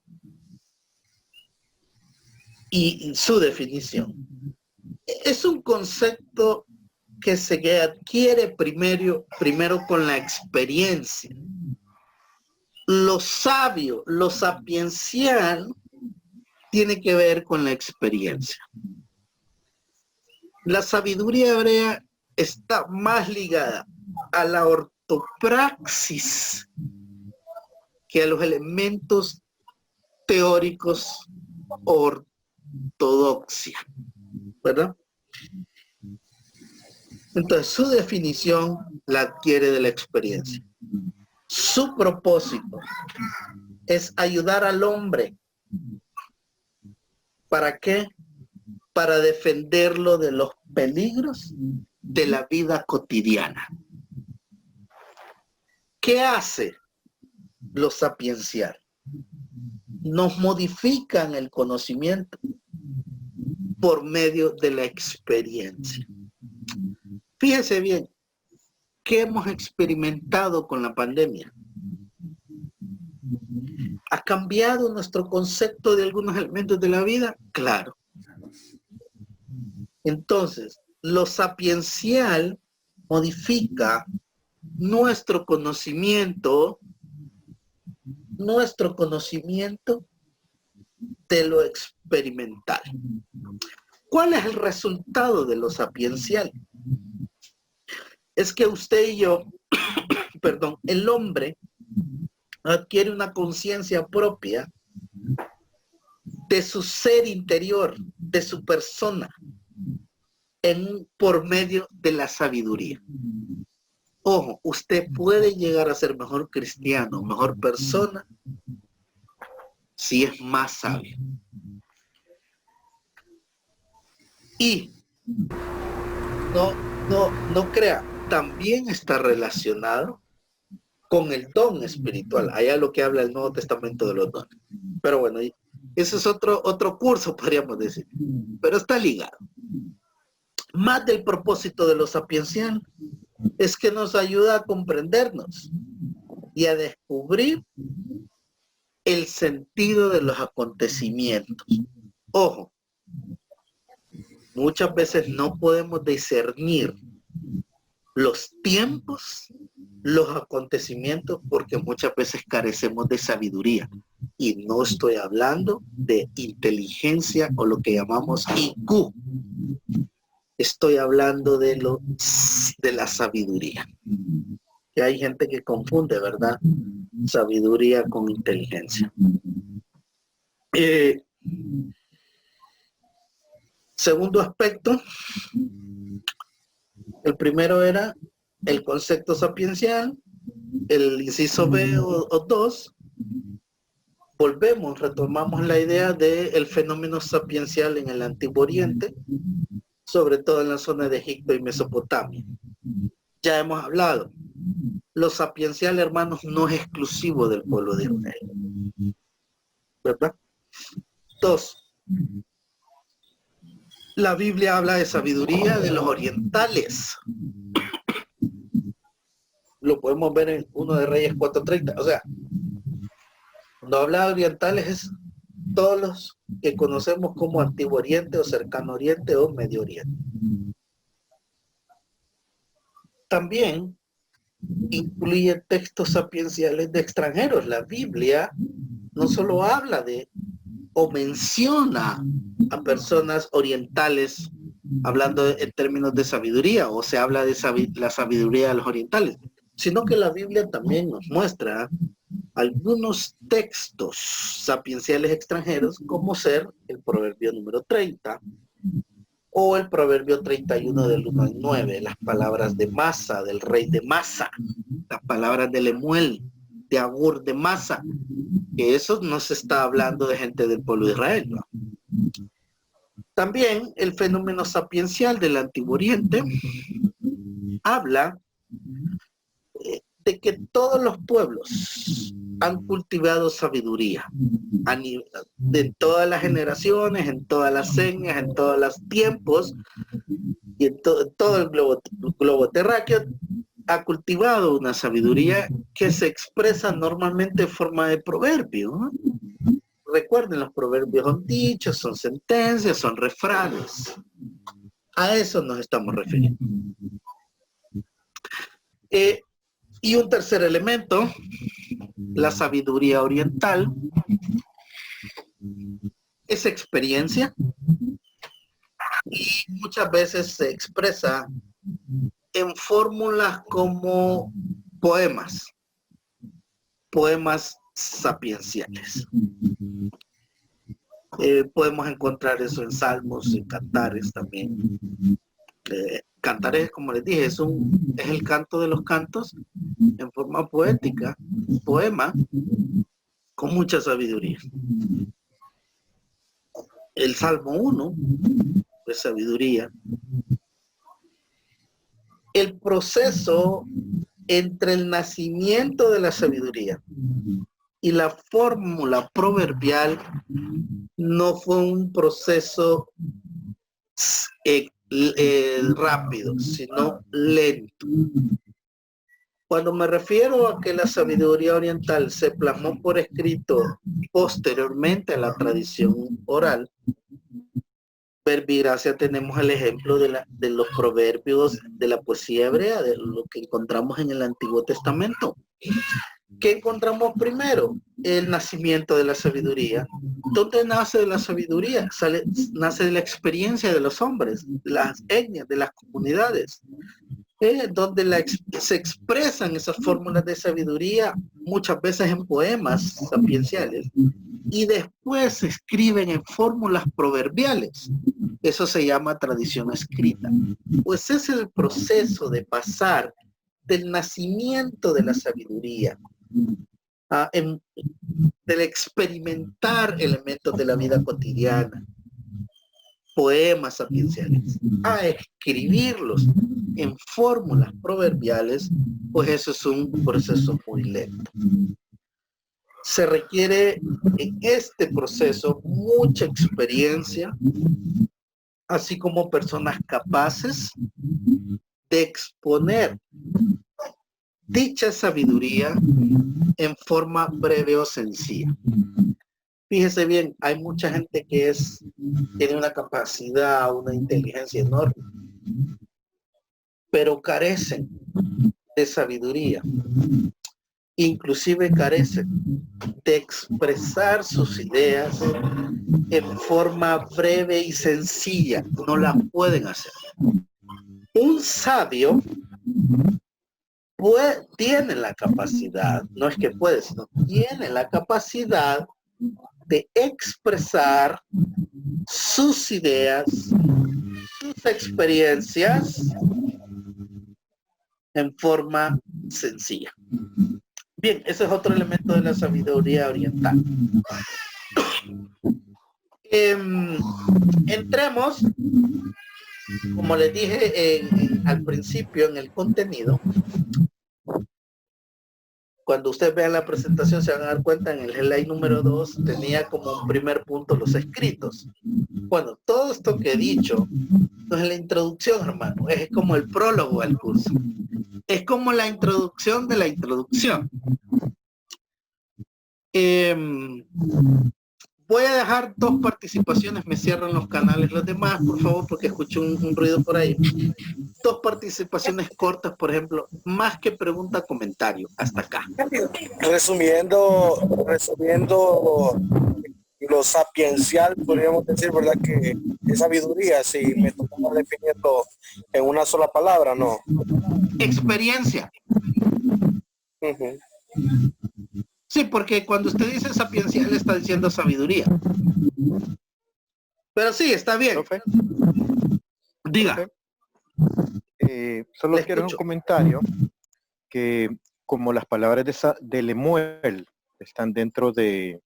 y su definición. Es un concepto que se adquiere primero con la experiencia. Lo sabio, lo sapiencial, tiene que ver con la experiencia. La sabiduría hebrea está más ligada a la ortopraxis que a los elementos teóricos ortodoxia, ¿verdad? Entonces, su definición la adquiere de la experiencia. Su propósito es ayudar al hombre. ¿Para qué? Para defenderlo de los peligros de la vida cotidiana. ¿Qué hace lo sapiencial? Nos modifican el conocimiento por medio de la experiencia. Fíjense bien, ¿qué hemos experimentado con la pandemia? ¿Ha cambiado nuestro concepto de algunos elementos de la vida? Claro. Entonces, lo sapiencial modifica nuestro conocimiento de lo experimental. ¿Cuál es el resultado de lo sapiencial? Es que usted y yo, perdón, el hombre adquiere una conciencia propia de su ser interior, de su persona, por medio de la sabiduría. Ojo, usted puede llegar a ser mejor cristiano, mejor persona, si es más sabio. Y no crea, también está relacionado con el don espiritual. Allá lo que habla el Nuevo Testamento de los dones. Pero bueno, ese es otro curso, podríamos decir. Pero está ligado. Más del propósito de lo sapiencial es que nos ayuda a comprendernos y a descubrir el sentido de los acontecimientos. Ojo, muchas veces no podemos discernir los tiempos, los acontecimientos, porque muchas veces carecemos de sabiduría. Y no estoy hablando de inteligencia o lo que llamamos IQ. Estoy hablando de la sabiduría. Que hay gente que confunde, ¿verdad? Sabiduría con inteligencia. Segundo aspecto, el primero era el concepto sapiencial, el inciso B o 2. Retomamos la idea del fenómeno sapiencial en el Antiguo Oriente, sobre todo en la zona de Egipto y Mesopotamia. Ya hemos hablado. Lo sapiencial, hermanos, no es exclusivo del pueblo de Israel. ¿Verdad? 2. La Biblia habla de sabiduría de los orientales. Lo podemos ver en 1 de Reyes 4:30. O sea, cuando habla de orientales es todos los que conocemos como Antiguo Oriente o Cercano Oriente o Medio Oriente. También incluye textos sapienciales de extranjeros. La Biblia no solo habla de o menciona a personas orientales hablando en términos de sabiduría, o se habla de la sabiduría de los orientales, sino que la Biblia también nos muestra algunos textos sapienciales extranjeros, como ser el proverbio número 30 o el proverbio 31 del 1 al 9, las palabras de Masa, del rey de Masa, las palabras de Lemuel, de Agur de Masa, que eso no se está hablando de gente del pueblo de Israel, ¿no? También el fenómeno sapiencial del Antiguo Oriente habla de que todos los pueblos han cultivado sabiduría de todas las generaciones, en todas las señas, en todos los tiempos y en todo el globo terráqueo ha cultivado una sabiduría que se expresa normalmente en forma de proverbio, ¿no? Recuerden, los proverbios son dichos, son sentencias, son refranes. A eso nos estamos refiriendo. Y un tercer elemento, la sabiduría oriental, es experiencia y muchas veces se expresa en fórmulas como poemas sapienciales. Podemos encontrar eso en salmos, en cantares también. Cantares, como les dije, es el canto de los cantos en forma poética, un poema con mucha sabiduría. El Salmo 1 es sabiduría. El proceso entre el nacimiento de la sabiduría y la fórmula proverbial no fue un proceso rápido, sino lento. Cuando me refiero a que la sabiduría oriental se plasmó por escrito posteriormente a la tradición oral, verbigracia, tenemos el ejemplo de los proverbios de la poesía hebrea, de lo que encontramos en el Antiguo Testamento. ¿Qué encontramos primero? El nacimiento de la sabiduría. ¿Dónde nace la sabiduría? Nace de la experiencia de los hombres, de las etnias, de las comunidades, donde se expresan esas fórmulas de sabiduría muchas veces en poemas sapienciales y después se escriben en fórmulas proverbiales. Eso se llama tradición escrita. Pues ese es el proceso de pasar del nacimiento de la sabiduría, del experimentar elementos de la vida cotidiana, poemas sapienciales, a escribirlos en fórmulas proverbiales, pues eso es un proceso muy lento. Se requiere en este proceso mucha experiencia, así como personas capaces de exponer dicha sabiduría en forma breve o sencilla. Fíjese bien, hay mucha gente que tiene una capacidad, una inteligencia enorme, pero carecen de sabiduría. Inclusive carecen de expresar sus ideas en forma breve y sencilla. No la pueden hacer. Un sabio tiene la capacidad, no es que puede, sino tiene la capacidad de expresar sus ideas, sus experiencias en forma sencilla. Bien, ese es otro elemento de la sabiduría oriental. Entremos, como les dije al principio, en el contenido. Cuando ustedes vean la presentación se van a dar cuenta, en el slide número 2 tenía como un primer punto los escritos. Bueno, todo esto que he dicho no es la introducción, hermano, es como el prólogo al curso. Es como la introducción de la introducción. Voy a dejar 2 participaciones, me cierran los canales los demás, por favor, porque escucho un ruido por ahí. 2 participaciones cortas, por ejemplo, más que pregunta, comentario, hasta acá. Resumiendo lo sapiencial, podríamos decir, ¿verdad? Que es sabiduría, si me tocaba definirlo en una sola palabra, ¿no? Experiencia. Sí, porque cuando usted dice sapiencial está diciendo sabiduría. Pero sí, está bien. Profe. Diga. Profe, solo quiero un comentario que como las palabras de Lemuel están dentro de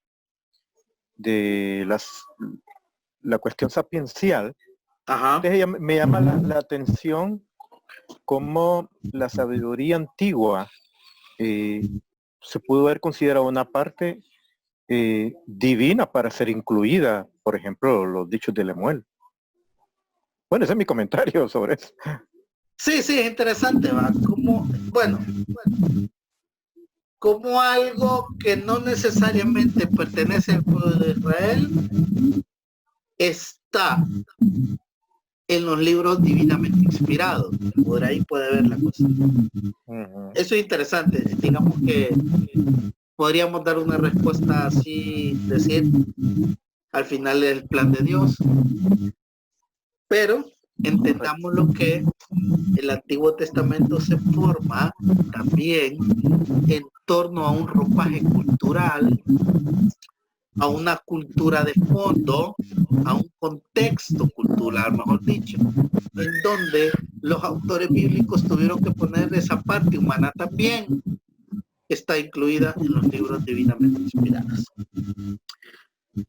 la cuestión sapiencial, Ajá. Me llama la atención cómo la sabiduría antigua se pudo haber considerado una parte divina para ser incluida, por ejemplo, los dichos de Lemuel. Bueno, ese es mi comentario sobre eso. Sí, sí, es interesante, ¿va? Como algo que no necesariamente pertenece al pueblo de Israel está en los libros divinamente inspirados. Por ahí puede ver la cosa. Eso es interesante. Digamos que podríamos dar una respuesta así, decir, al final es el plan de Dios. Pero entendamos lo que el Antiguo Testamento se forma también en torno a un ropaje cultural, a una cultura de fondo, a un contexto cultural, mejor dicho, en donde los autores bíblicos tuvieron que poner esa parte humana también, está incluida en los libros divinamente inspirados.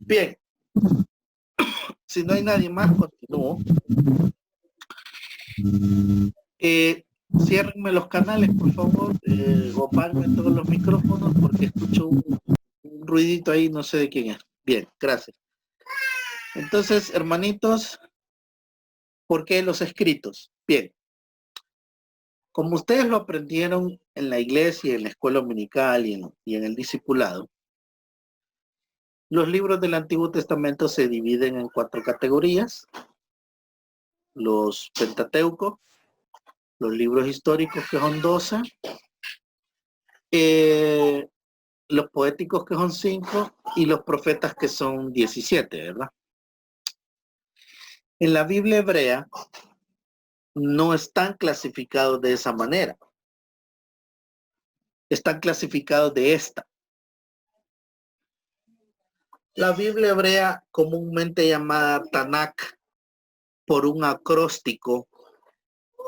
Bien, si no hay nadie más, continúo. Ciérrenme los canales, por favor, o apaguen todos los micrófonos porque escucho un ruidito ahí, no sé de quién es. Bien, gracias. Entonces, hermanitos, ¿por qué los escritos? Bien, como ustedes lo aprendieron en la iglesia, en la escuela dominical y en el discipulado, los libros del Antiguo Testamento se dividen en 4 categorías: los Pentateucos, los libros históricos, que son 12, los poéticos, que son 5, y los profetas, que son 17, ¿verdad? En la Biblia hebrea no están clasificados de esa manera. Están clasificados de esta. La Biblia hebrea, comúnmente llamada Tanakh, por un acróstico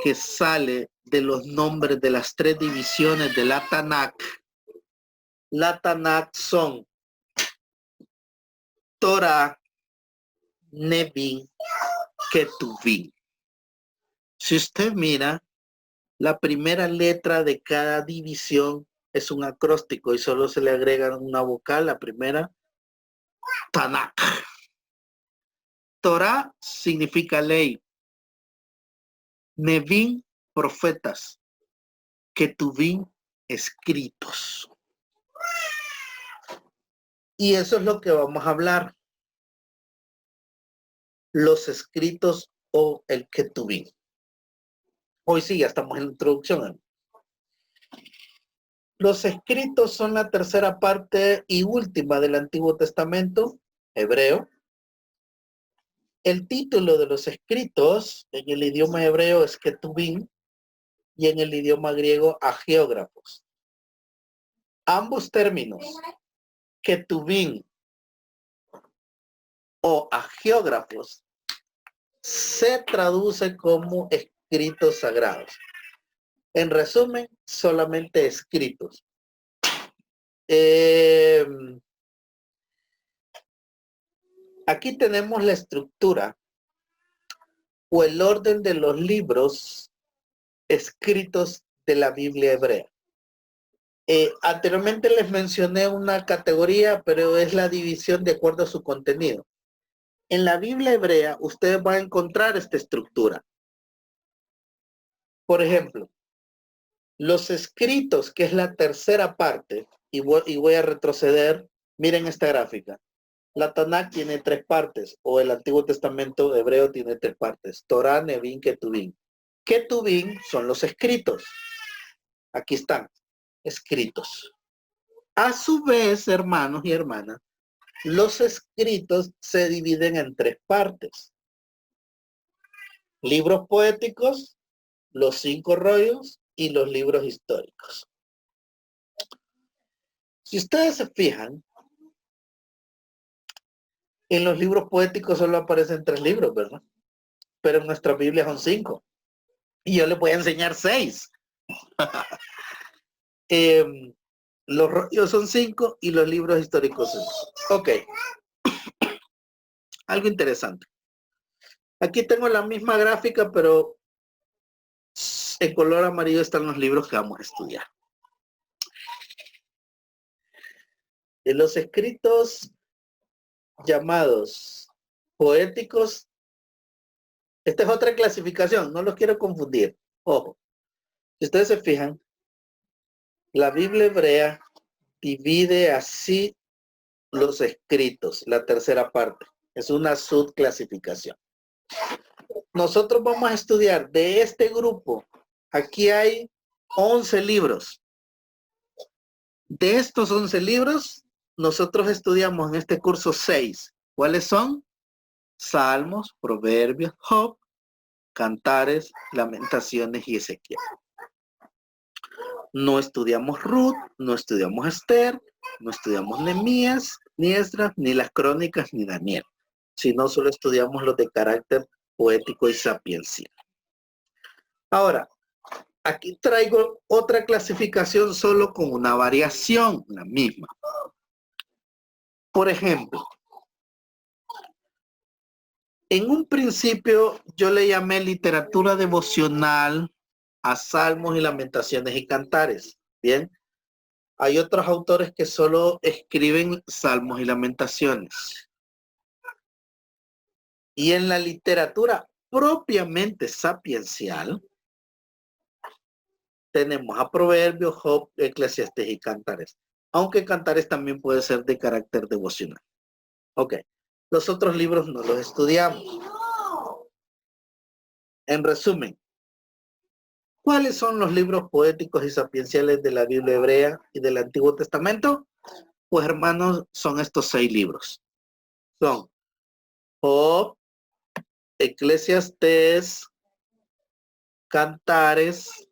que sale de los nombres de las 3 divisiones de la Tanakh. La Tanakh son Torah, Nevi Ketuvim. Si usted mira, la primera letra de cada división es un acróstico y solo se le agrega una vocal, la primera, Tanakh. Torah significa ley. Nevim, profetas. Ketuvim, escritos. Y eso es lo que vamos a hablar. Los escritos o el Ketuvim. Hoy sí, ya estamos en la introducción. Los escritos son la tercera parte y última del Antiguo Testamento hebreo. El título de los escritos en el idioma hebreo es Ketuvim y en el idioma griego hagiógrafos. Ambos términos, Ketuvim o hagiógrafos, se traduce como escritos sagrados. En resumen, solamente escritos. Aquí tenemos la estructura o el orden de los libros escritos de la Biblia hebrea. Anteriormente les mencioné una categoría, pero es la división de acuerdo a su contenido. En la Biblia hebrea, usted va a encontrar esta estructura. Por ejemplo, los escritos, que es la tercera parte, y voy a retroceder, miren esta gráfica. La Tanakh tiene 3 partes, o el Antiguo Testamento hebreo tiene 3 partes. Torah, Nevim, Ketuvim. Ketuvim son los escritos. Aquí están, escritos. A su vez, hermanos y hermanas, los escritos se dividen en 3 partes. Libros poéticos, los 5 rollos y los libros históricos. Si ustedes se fijan, en los libros poéticos solo aparecen 3 libros, ¿verdad? Pero en nuestra Biblia son 5. Y yo les voy a enseñar 6. Los rollos son 5 y los libros históricos son 5. Ok. Algo interesante. Aquí tengo la misma gráfica, pero en color amarillo están los libros que vamos a estudiar. En los escritos llamados poéticos, esta es otra clasificación, no los quiero confundir. Ojo, si ustedes se fijan, la Biblia hebrea divide así los escritos, la tercera parte. Es una subclasificación. Nosotros vamos a estudiar de este grupo. Aquí hay 11 libros. De estos 11 libros, nosotros estudiamos en este curso 6. ¿Cuáles son? Salmos, Proverbios, Job, Cantares, Lamentaciones y Ezequiel. No estudiamos Ruth, no estudiamos Esther, no estudiamos Nehemías, ni Esdras, ni las Crónicas, ni Daniel, sino solo estudiamos los de carácter poético y sapiencial. Ahora, aquí traigo otra clasificación solo con una variación, la misma. Por ejemplo, en un principio yo le llamé literatura devocional a Salmos y Lamentaciones y Cantares. Bien, hay otros autores que solo escriben Salmos y Lamentaciones. Y en la literatura propiamente sapiencial, tenemos a Proverbios, Job, Eclesiastés y Cantares. Aunque Cantares también puede ser de carácter devocional. Ok, los otros libros no los estudiamos. En resumen, ¿cuáles son los libros poéticos y sapienciales de la Biblia hebrea y del Antiguo Testamento? Pues hermanos, son estos 6 libros. Son Job, Eclesiastés, Cantares,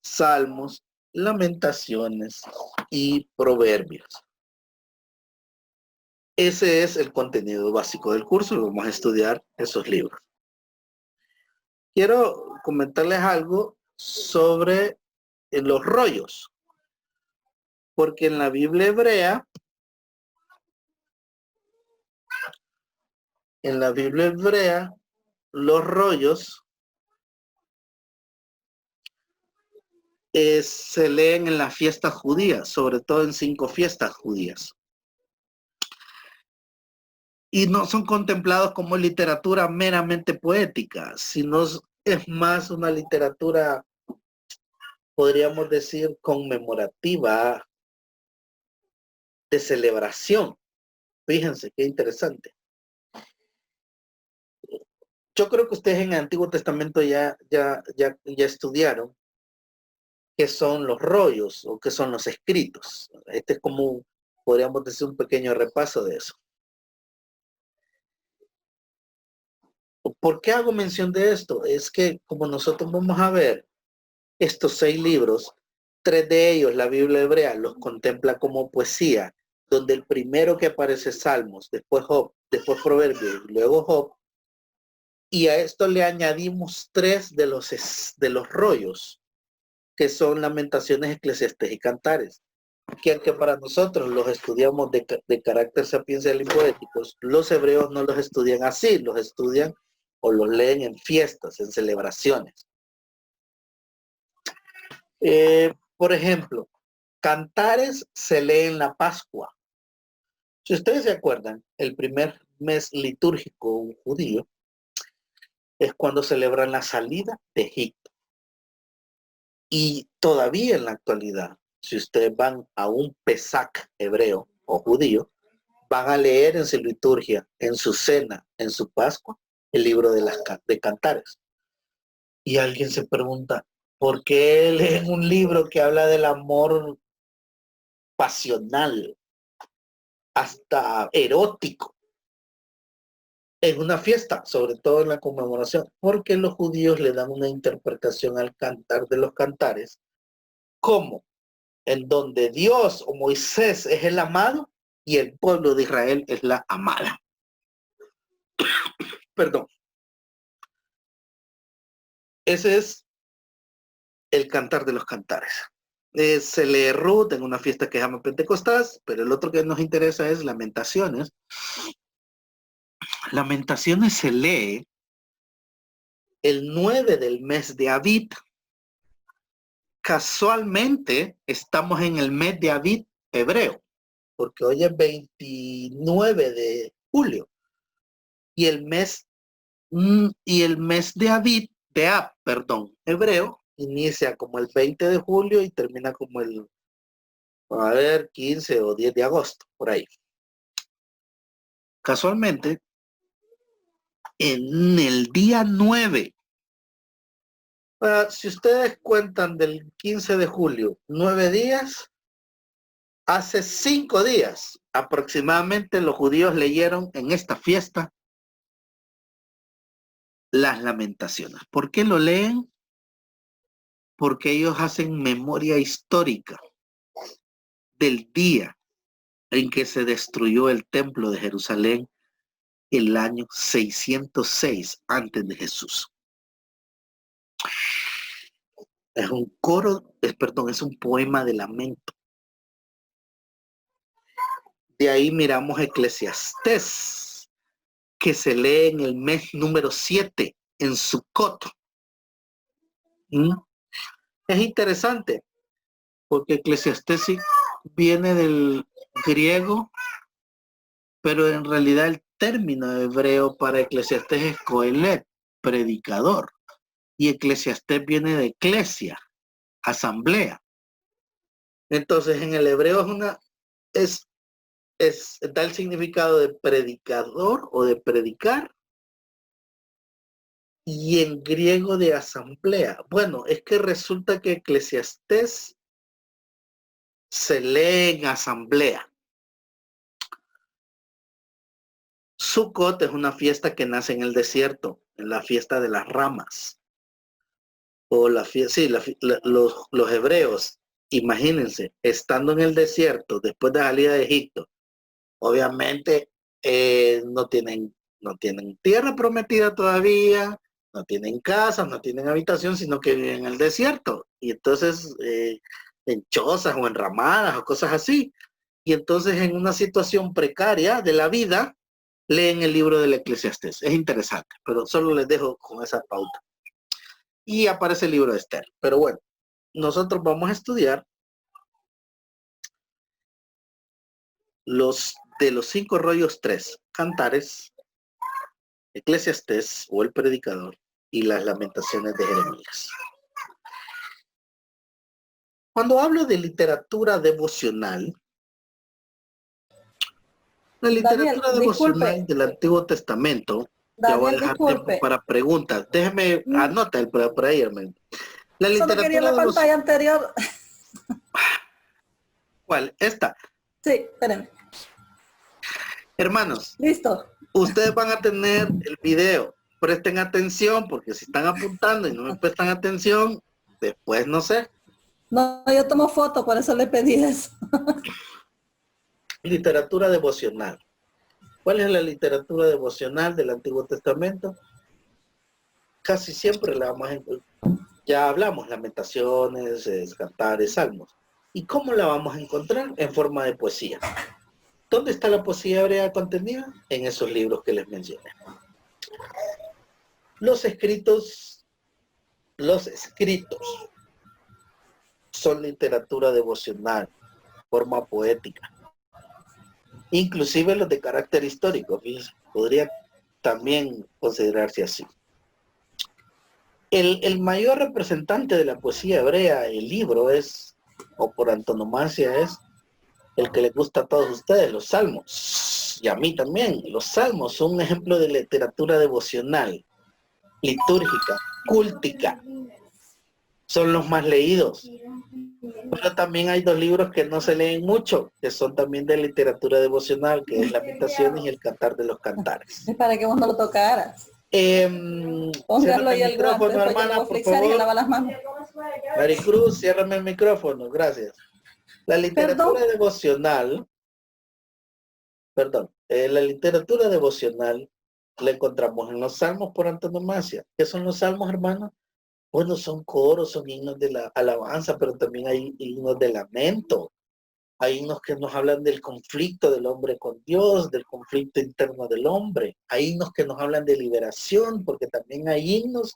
Salmos, Lamentaciones y Proverbios. Ese es el contenido básico del curso y vamos a estudiar esos libros. Quiero comentarles algo sobre los rollos, porque en la Biblia hebrea, los rollos se leen en las fiestas judías, sobre todo en 5 fiestas judías. Y no son contemplados como literatura meramente poética, sino es más una literatura, podríamos decir, conmemorativa, de celebración. Fíjense, qué interesante. Yo creo que ustedes en el Antiguo Testamento ya estudiaron qué son los rollos o qué son los escritos. Este es como, podríamos decir, un pequeño repaso de eso. ¿Por qué hago mención de esto? Es que como nosotros vamos a ver estos 6 libros, 3 de ellos, la Biblia hebrea, los contempla como poesía, donde el primero que aparece es Salmos, después Job, después Proverbios, luego Job, y a esto le añadimos 3 de los rollos, que son Lamentaciones, Eclesiastés y Cantares, que aunque para nosotros los estudiamos de carácter sapiencial y poéticos, los hebreos no los estudian así, los estudian o los leen en fiestas, en celebraciones. Por ejemplo, Cantares se lee en la Pascua. Si ustedes se acuerdan, el primer mes litúrgico judío es cuando celebran la salida de Egipto. Y todavía en la actualidad, si ustedes van a un Pesach hebreo o judío, van a leer en su liturgia, en su cena, en su Pascua, el libro de Cantares. Y alguien se pregunta, ¿por qué leen un libro que habla del amor pasional, hasta erótico, en una fiesta, sobre todo en la conmemoración? Porque los judíos le dan una interpretación al Cantar de los Cantares, como en donde Dios o Moisés es el amado y el pueblo de Israel es la amada. Perdón. Ese es el Cantar de los Cantares. Se lee Ruth en una fiesta que se llama Pentecostés, pero el otro que nos interesa es Lamentaciones. Lamentaciones se lee el 9 del mes de Abib. Casualmente estamos en el mes de Abib hebreo, porque hoy es 29 de julio. Y el mes de Abib, hebreo, inicia como el 20 de julio y termina como el, 15 o 10 de agosto, por ahí. Casualmente, en el día 9, si ustedes cuentan del 15 de julio, 9 días, hace 5 días aproximadamente los judíos leyeron en esta fiesta las Lamentaciones. ¿Por qué lo leen? Porque ellos hacen memoria histórica del día en que se destruyó el templo de Jerusalén el año 606 antes de Jesús. Es un es un poema de lamento. De ahí miramos Eclesiastés, que se lee en el mes número 7, en Sukkot. Es interesante, porque Eclesiastés viene del griego, pero en realidad el término hebreo para Eclesiastés es Coelet, predicador, y Eclesiastés viene de eclesia, asamblea. Entonces en el hebreo da el significado de predicador o de predicar, y en griego de asamblea. Bueno, es que resulta que Eclesiastés se lee en asamblea. Sukkot es una fiesta que nace en el desierto, en la fiesta de las ramas. O la fiesta, sí, los hebreos, imagínense, estando en el desierto después de la salida de Egipto, obviamente no tienen tierra prometida todavía, no tienen casa, no tienen habitación, sino que viven en el desierto. Y entonces en chozas o en ramadas o cosas así. Y entonces en una situación precaria de la vida, leen el libro del Eclesiastés. Es interesante, pero solo les dejo con esa pauta. Y aparece el libro de Esther. Pero bueno, nosotros vamos a estudiar de los 5 rollos 3, Cantares, Eclesiastés o el Predicador y las Lamentaciones de Jeremías. Cuando hablo de literatura devocional, la literatura devocional del Antiguo Testamento, la voy a dejar tiempo para preguntas. Déjeme, anota el por ahí, hermano. La literatura solo quería la pantalla anterior. ¿Cuál? ¿Esta? Sí, espérenme. Hermanos. Listo. Ustedes van a tener el video. Presten atención, porque si están apuntando y no me prestan atención, después no sé. No, yo tomo foto, por eso le pedí eso. Literatura devocional. ¿Cuál es la literatura devocional del Antiguo Testamento? Casi siempre la vamos a encontrar. Ya hablamos, Lamentaciones, Cantares, Salmos. ¿Y cómo la vamos a encontrar? En forma de poesía. ¿Dónde está la poesía hebrea contenida? En esos libros que les mencioné. Los escritos son literatura devocional, forma poética. Inclusive los de carácter histórico, fíjense, podría también considerarse así. El mayor representante de la poesía hebrea, el libro es, o por antonomasia es, el que les gusta a todos ustedes, los salmos, y a mí también. Los salmos son un ejemplo de literatura devocional, litúrgica, cúltica. Son los más leídos. Pero también hay 2 libros que no se leen mucho, que son también de literatura devocional, que es Lamentaciones y el Cantar de los Cantares. Es para que vos no lo tocaras. Póngalo ahí el micrófono, hermana, por favor. Maricruz, ciérrame el micrófono, gracias. La literatura devocional, la literatura devocional la encontramos en los salmos por antonomasia. ¿Qué son los salmos, hermanos? Bueno, son coros, son himnos de la alabanza, pero también hay himnos de lamento. Hay himnos que nos hablan del conflicto del hombre con Dios, del conflicto interno del hombre. Hay himnos que nos hablan de liberación, porque también hay himnos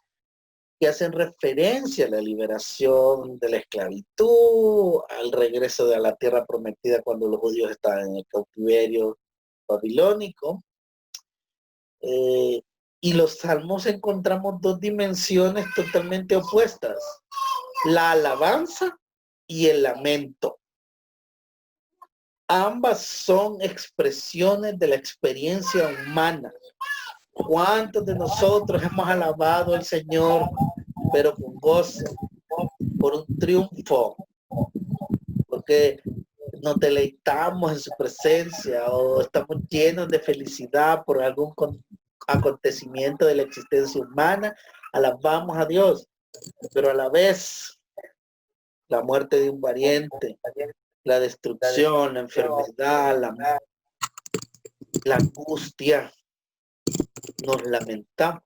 que hacen referencia a la liberación de la esclavitud, al regreso de la tierra prometida cuando los judíos estaban en el cautiverio babilónico. Y los salmos encontramos 2 dimensiones totalmente opuestas: la alabanza y el lamento. Ambas son expresiones de la experiencia humana. ¿Cuántos de nosotros hemos alabado al Señor, pero con gozo, por un triunfo? Porque nos deleitamos en su presencia o estamos llenos de felicidad por algún acontecimiento de la existencia humana. Alabamos a Dios, pero a la vez la muerte de un pariente, la destrucción, la enfermedad, la angustia, nos lamentamos.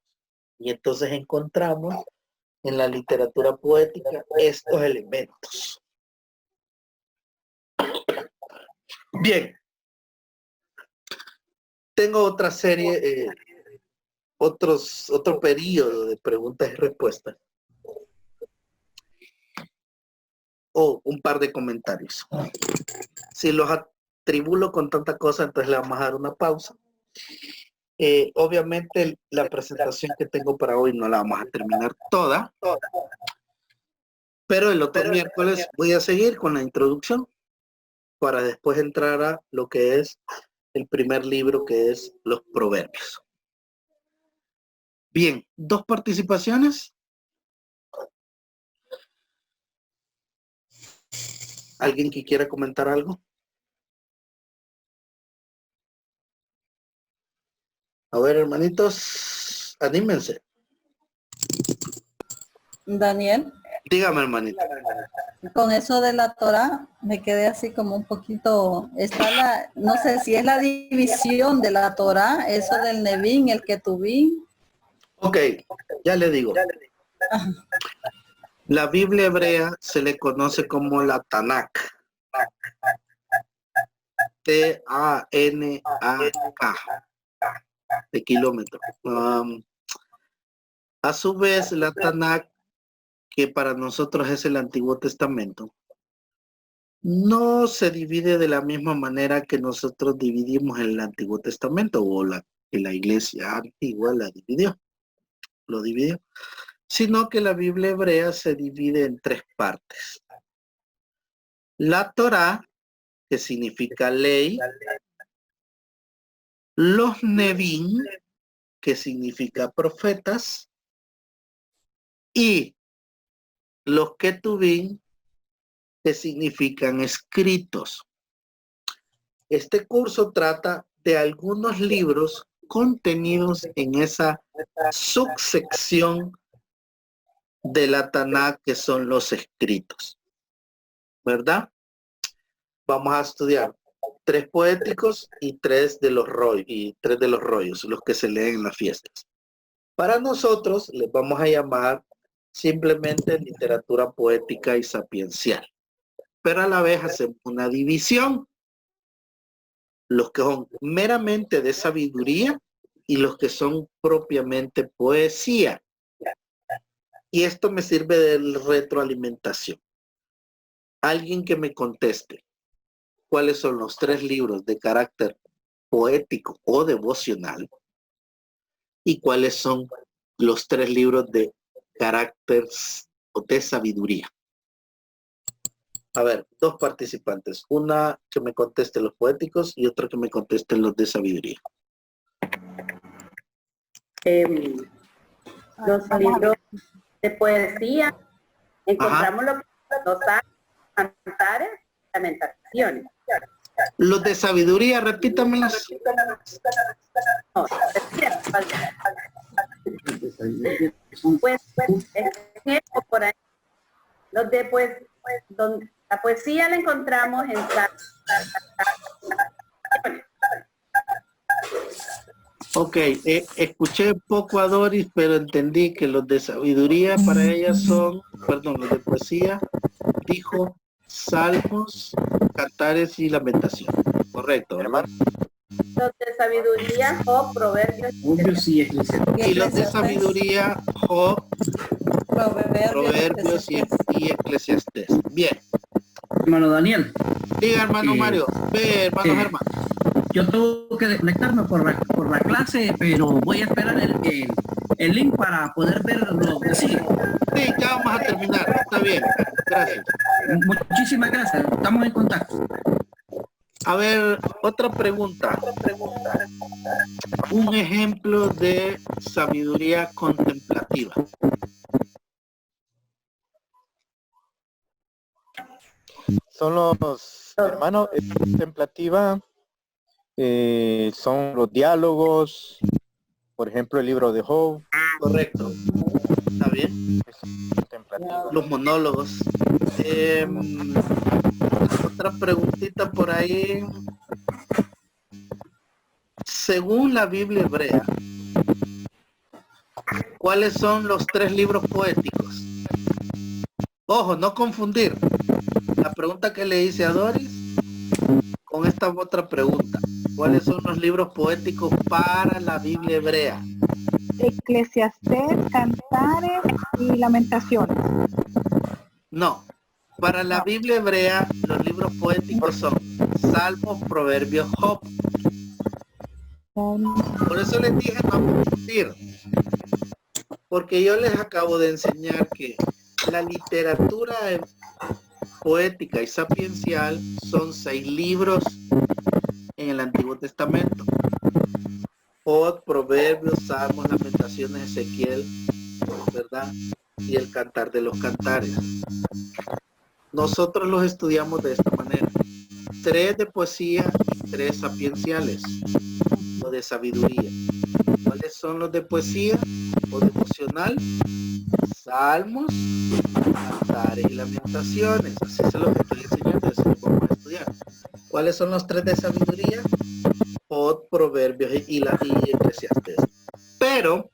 Y entonces encontramos en la literatura poética estos elementos. Bien. Tengo otra serie, otro periodo de preguntas y respuestas. Un par de comentarios. Si los atribulo con tanta cosa, entonces le vamos a dar una pausa. Obviamente la presentación que tengo para hoy no la vamos a terminar toda, pero el otro miércoles voy a seguir con la introducción para después entrar a lo que es el primer libro, que es los Proverbios. Bien, 2 participaciones. ¿Alguien que quiera comentar algo? A ver, hermanitos, anímense. Daniel. Dígame, hermanito. Con eso de la Torah me quedé así como un poquito, no sé si es la división de la Torah, eso del Nevín, el Ketubín. Ok, ya le digo. La Biblia hebrea se le conoce como la Tanakh. T-A-N-A-K. de kilómetros. A su vez, la Tanakh, que para nosotros es el Antiguo Testamento, no se divide de la misma manera que nosotros dividimos el Antiguo Testamento, o que la iglesia antigua lo dividió, sino que la Biblia hebrea se divide en 3 partes. La Torá, que significa ley, los Nevim, que significa profetas, y los Ketuvim, que significan escritos. Este curso trata de algunos libros contenidos en esa subsección de la Tanakh, que son los escritos, ¿verdad? Vamos a estudiar 3 poéticos y 3 de los rollos, los que se leen en las fiestas. Para nosotros les vamos a llamar simplemente literatura poética y sapiencial, pero a la vez hacemos una división: los que son meramente de sabiduría y los que son propiamente poesía. Y esto me sirve de retroalimentación. Alguien que me conteste cuáles son los 3 libros de carácter poético o devocional y cuáles son los 3 libros de carácter o de sabiduría. A ver, 2 participantes. Una que me conteste los poéticos y otra que me conteste los de sabiduría. Los libros de poesía, encontramos los cantares, lamentaciones. Los de sabiduría, repítamelos. No, pues por ahí. Los de la poesía la encontramos en Ok, escuché poco a Doris, pero entendí que los de sabiduría para ella son, perdón, los de poesía, dijo Salmos, Cantares y Lamentaciones. Correcto, ¿verdad? Los de sabiduría, Job, Proverbios y los de sabiduría, Job, Proverbios y Eclesiastés. Bien. Hermano Daniel. Diga, hermano Mario. Ve, hermano Germán. Yo tengo que desconectarme por la clase, pero voy a esperar el link para poder ver lo que sigue. Sí, ya vamos a terminar. Está bien. Gracias. Muchísimas gracias. Estamos en contacto. A ver, otra pregunta. Un ejemplo de sabiduría contemplativa. Son los hermanos contemplativa, son los diálogos, por ejemplo el libro de Job. Correcto. Está bien. Los monólogos. Otra preguntita por ahí. Según la Biblia hebrea, ¿cuáles son los 3 libros poéticos? Ojo, no confundir la pregunta que le hice a Doris con esta otra pregunta. ¿Cuáles son los libros poéticos para la Biblia hebrea? Eclesiastés, Cantares y Lamentaciones. No. Para la Biblia hebrea, los libros poéticos son Salmos, Proverbios, Job. Por eso les dije no confundir. Porque yo les acabo de enseñar que la literatura poética y sapiencial son 6 libros en el Antiguo Testamento: Job, Proverbios, Salmos, Lamentaciones, Ezequiel, ¿verdad? Y el Cantar de los Cantares. Nosotros los estudiamos de esta manera: 3 de poesía y 3 sapienciales, o de sabiduría. ¿Cuáles son los de poesía o devocional? Salmos, Cantares y Lamentaciones. Así se los estoy enseñando, así lo vamos a estudiar. ¿Cuáles son los 3 de sabiduría? Job, Proverbios y Eclesiastés. Pero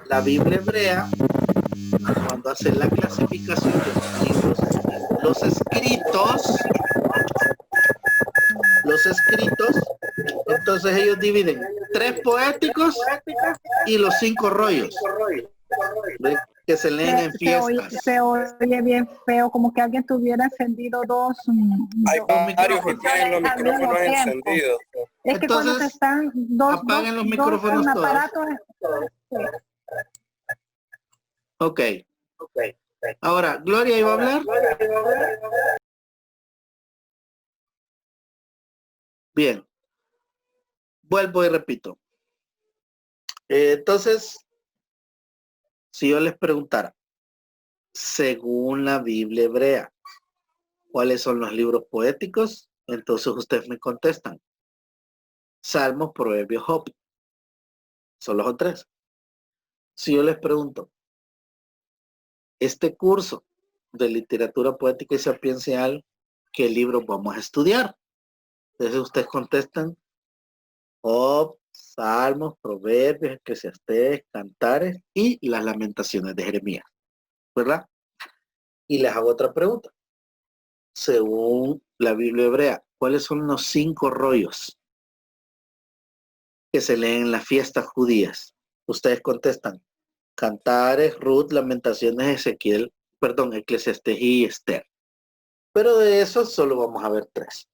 la Biblia hebrea, cuando hace la clasificación de los libros, los escritos, entonces ellos dividen 3 poéticos y los 5 rollos. ¿Ve? Que se leen en fiestas. Se oye bien feo, como que alguien tuviera encendido dos. Hay varios que tienen los micrófonos encendidos. Es que entonces, cuando están apaguen los micrófonos todos. Ok. Ahora, Gloria iba a hablar. Bien. Vuelvo y repito. Entonces, si yo les preguntara, según la Biblia hebrea, ¿cuáles son los libros poéticos? Entonces ustedes me contestan. Salmos, Proverbios, Job. Solo son 3. Si yo les pregunto, este curso de literatura poética y sapiencial, ¿qué libros vamos a estudiar? Entonces ustedes contestan Job, Salmos, Proverbios, Eclesiastés, Cantares y las Lamentaciones de Jeremías, ¿verdad? Y les hago otra pregunta. Según la Biblia hebrea, ¿cuáles son los 5 rollos que se leen en las fiestas judías? Ustedes contestan Cantares, Ruth, Lamentaciones, Eclesiastés y Esther. Pero de esos solo vamos a ver 3.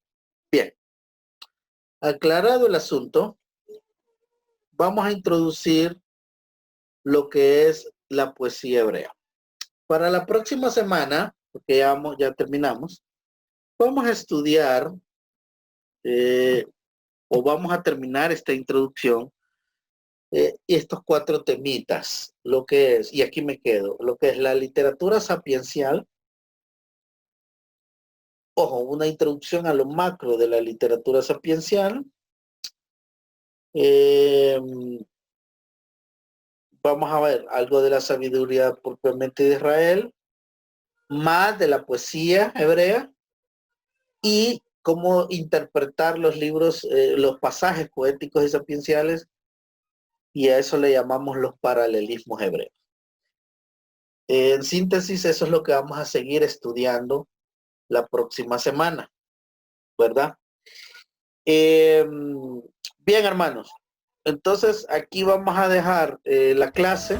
Bien. Aclarado el asunto, vamos a introducir lo que es la poesía hebrea. Para la próxima semana, porque ya terminamos, vamos a estudiar o vamos a terminar esta introducción estos 4 temitas, lo que es, y aquí me quedo, lo que es la literatura sapiencial. Ojo, una introducción a lo macro de la literatura sapiencial. Vamos a ver algo de la sabiduría propiamente de Israel, más de la poesía hebrea y cómo interpretar los libros, los pasajes poéticos y sapienciales, y a eso le llamamos los paralelismos hebreos. En síntesis, eso es lo que vamos a seguir estudiando la próxima semana, ¿verdad? Bien, hermanos. Entonces, aquí vamos a dejar la clase.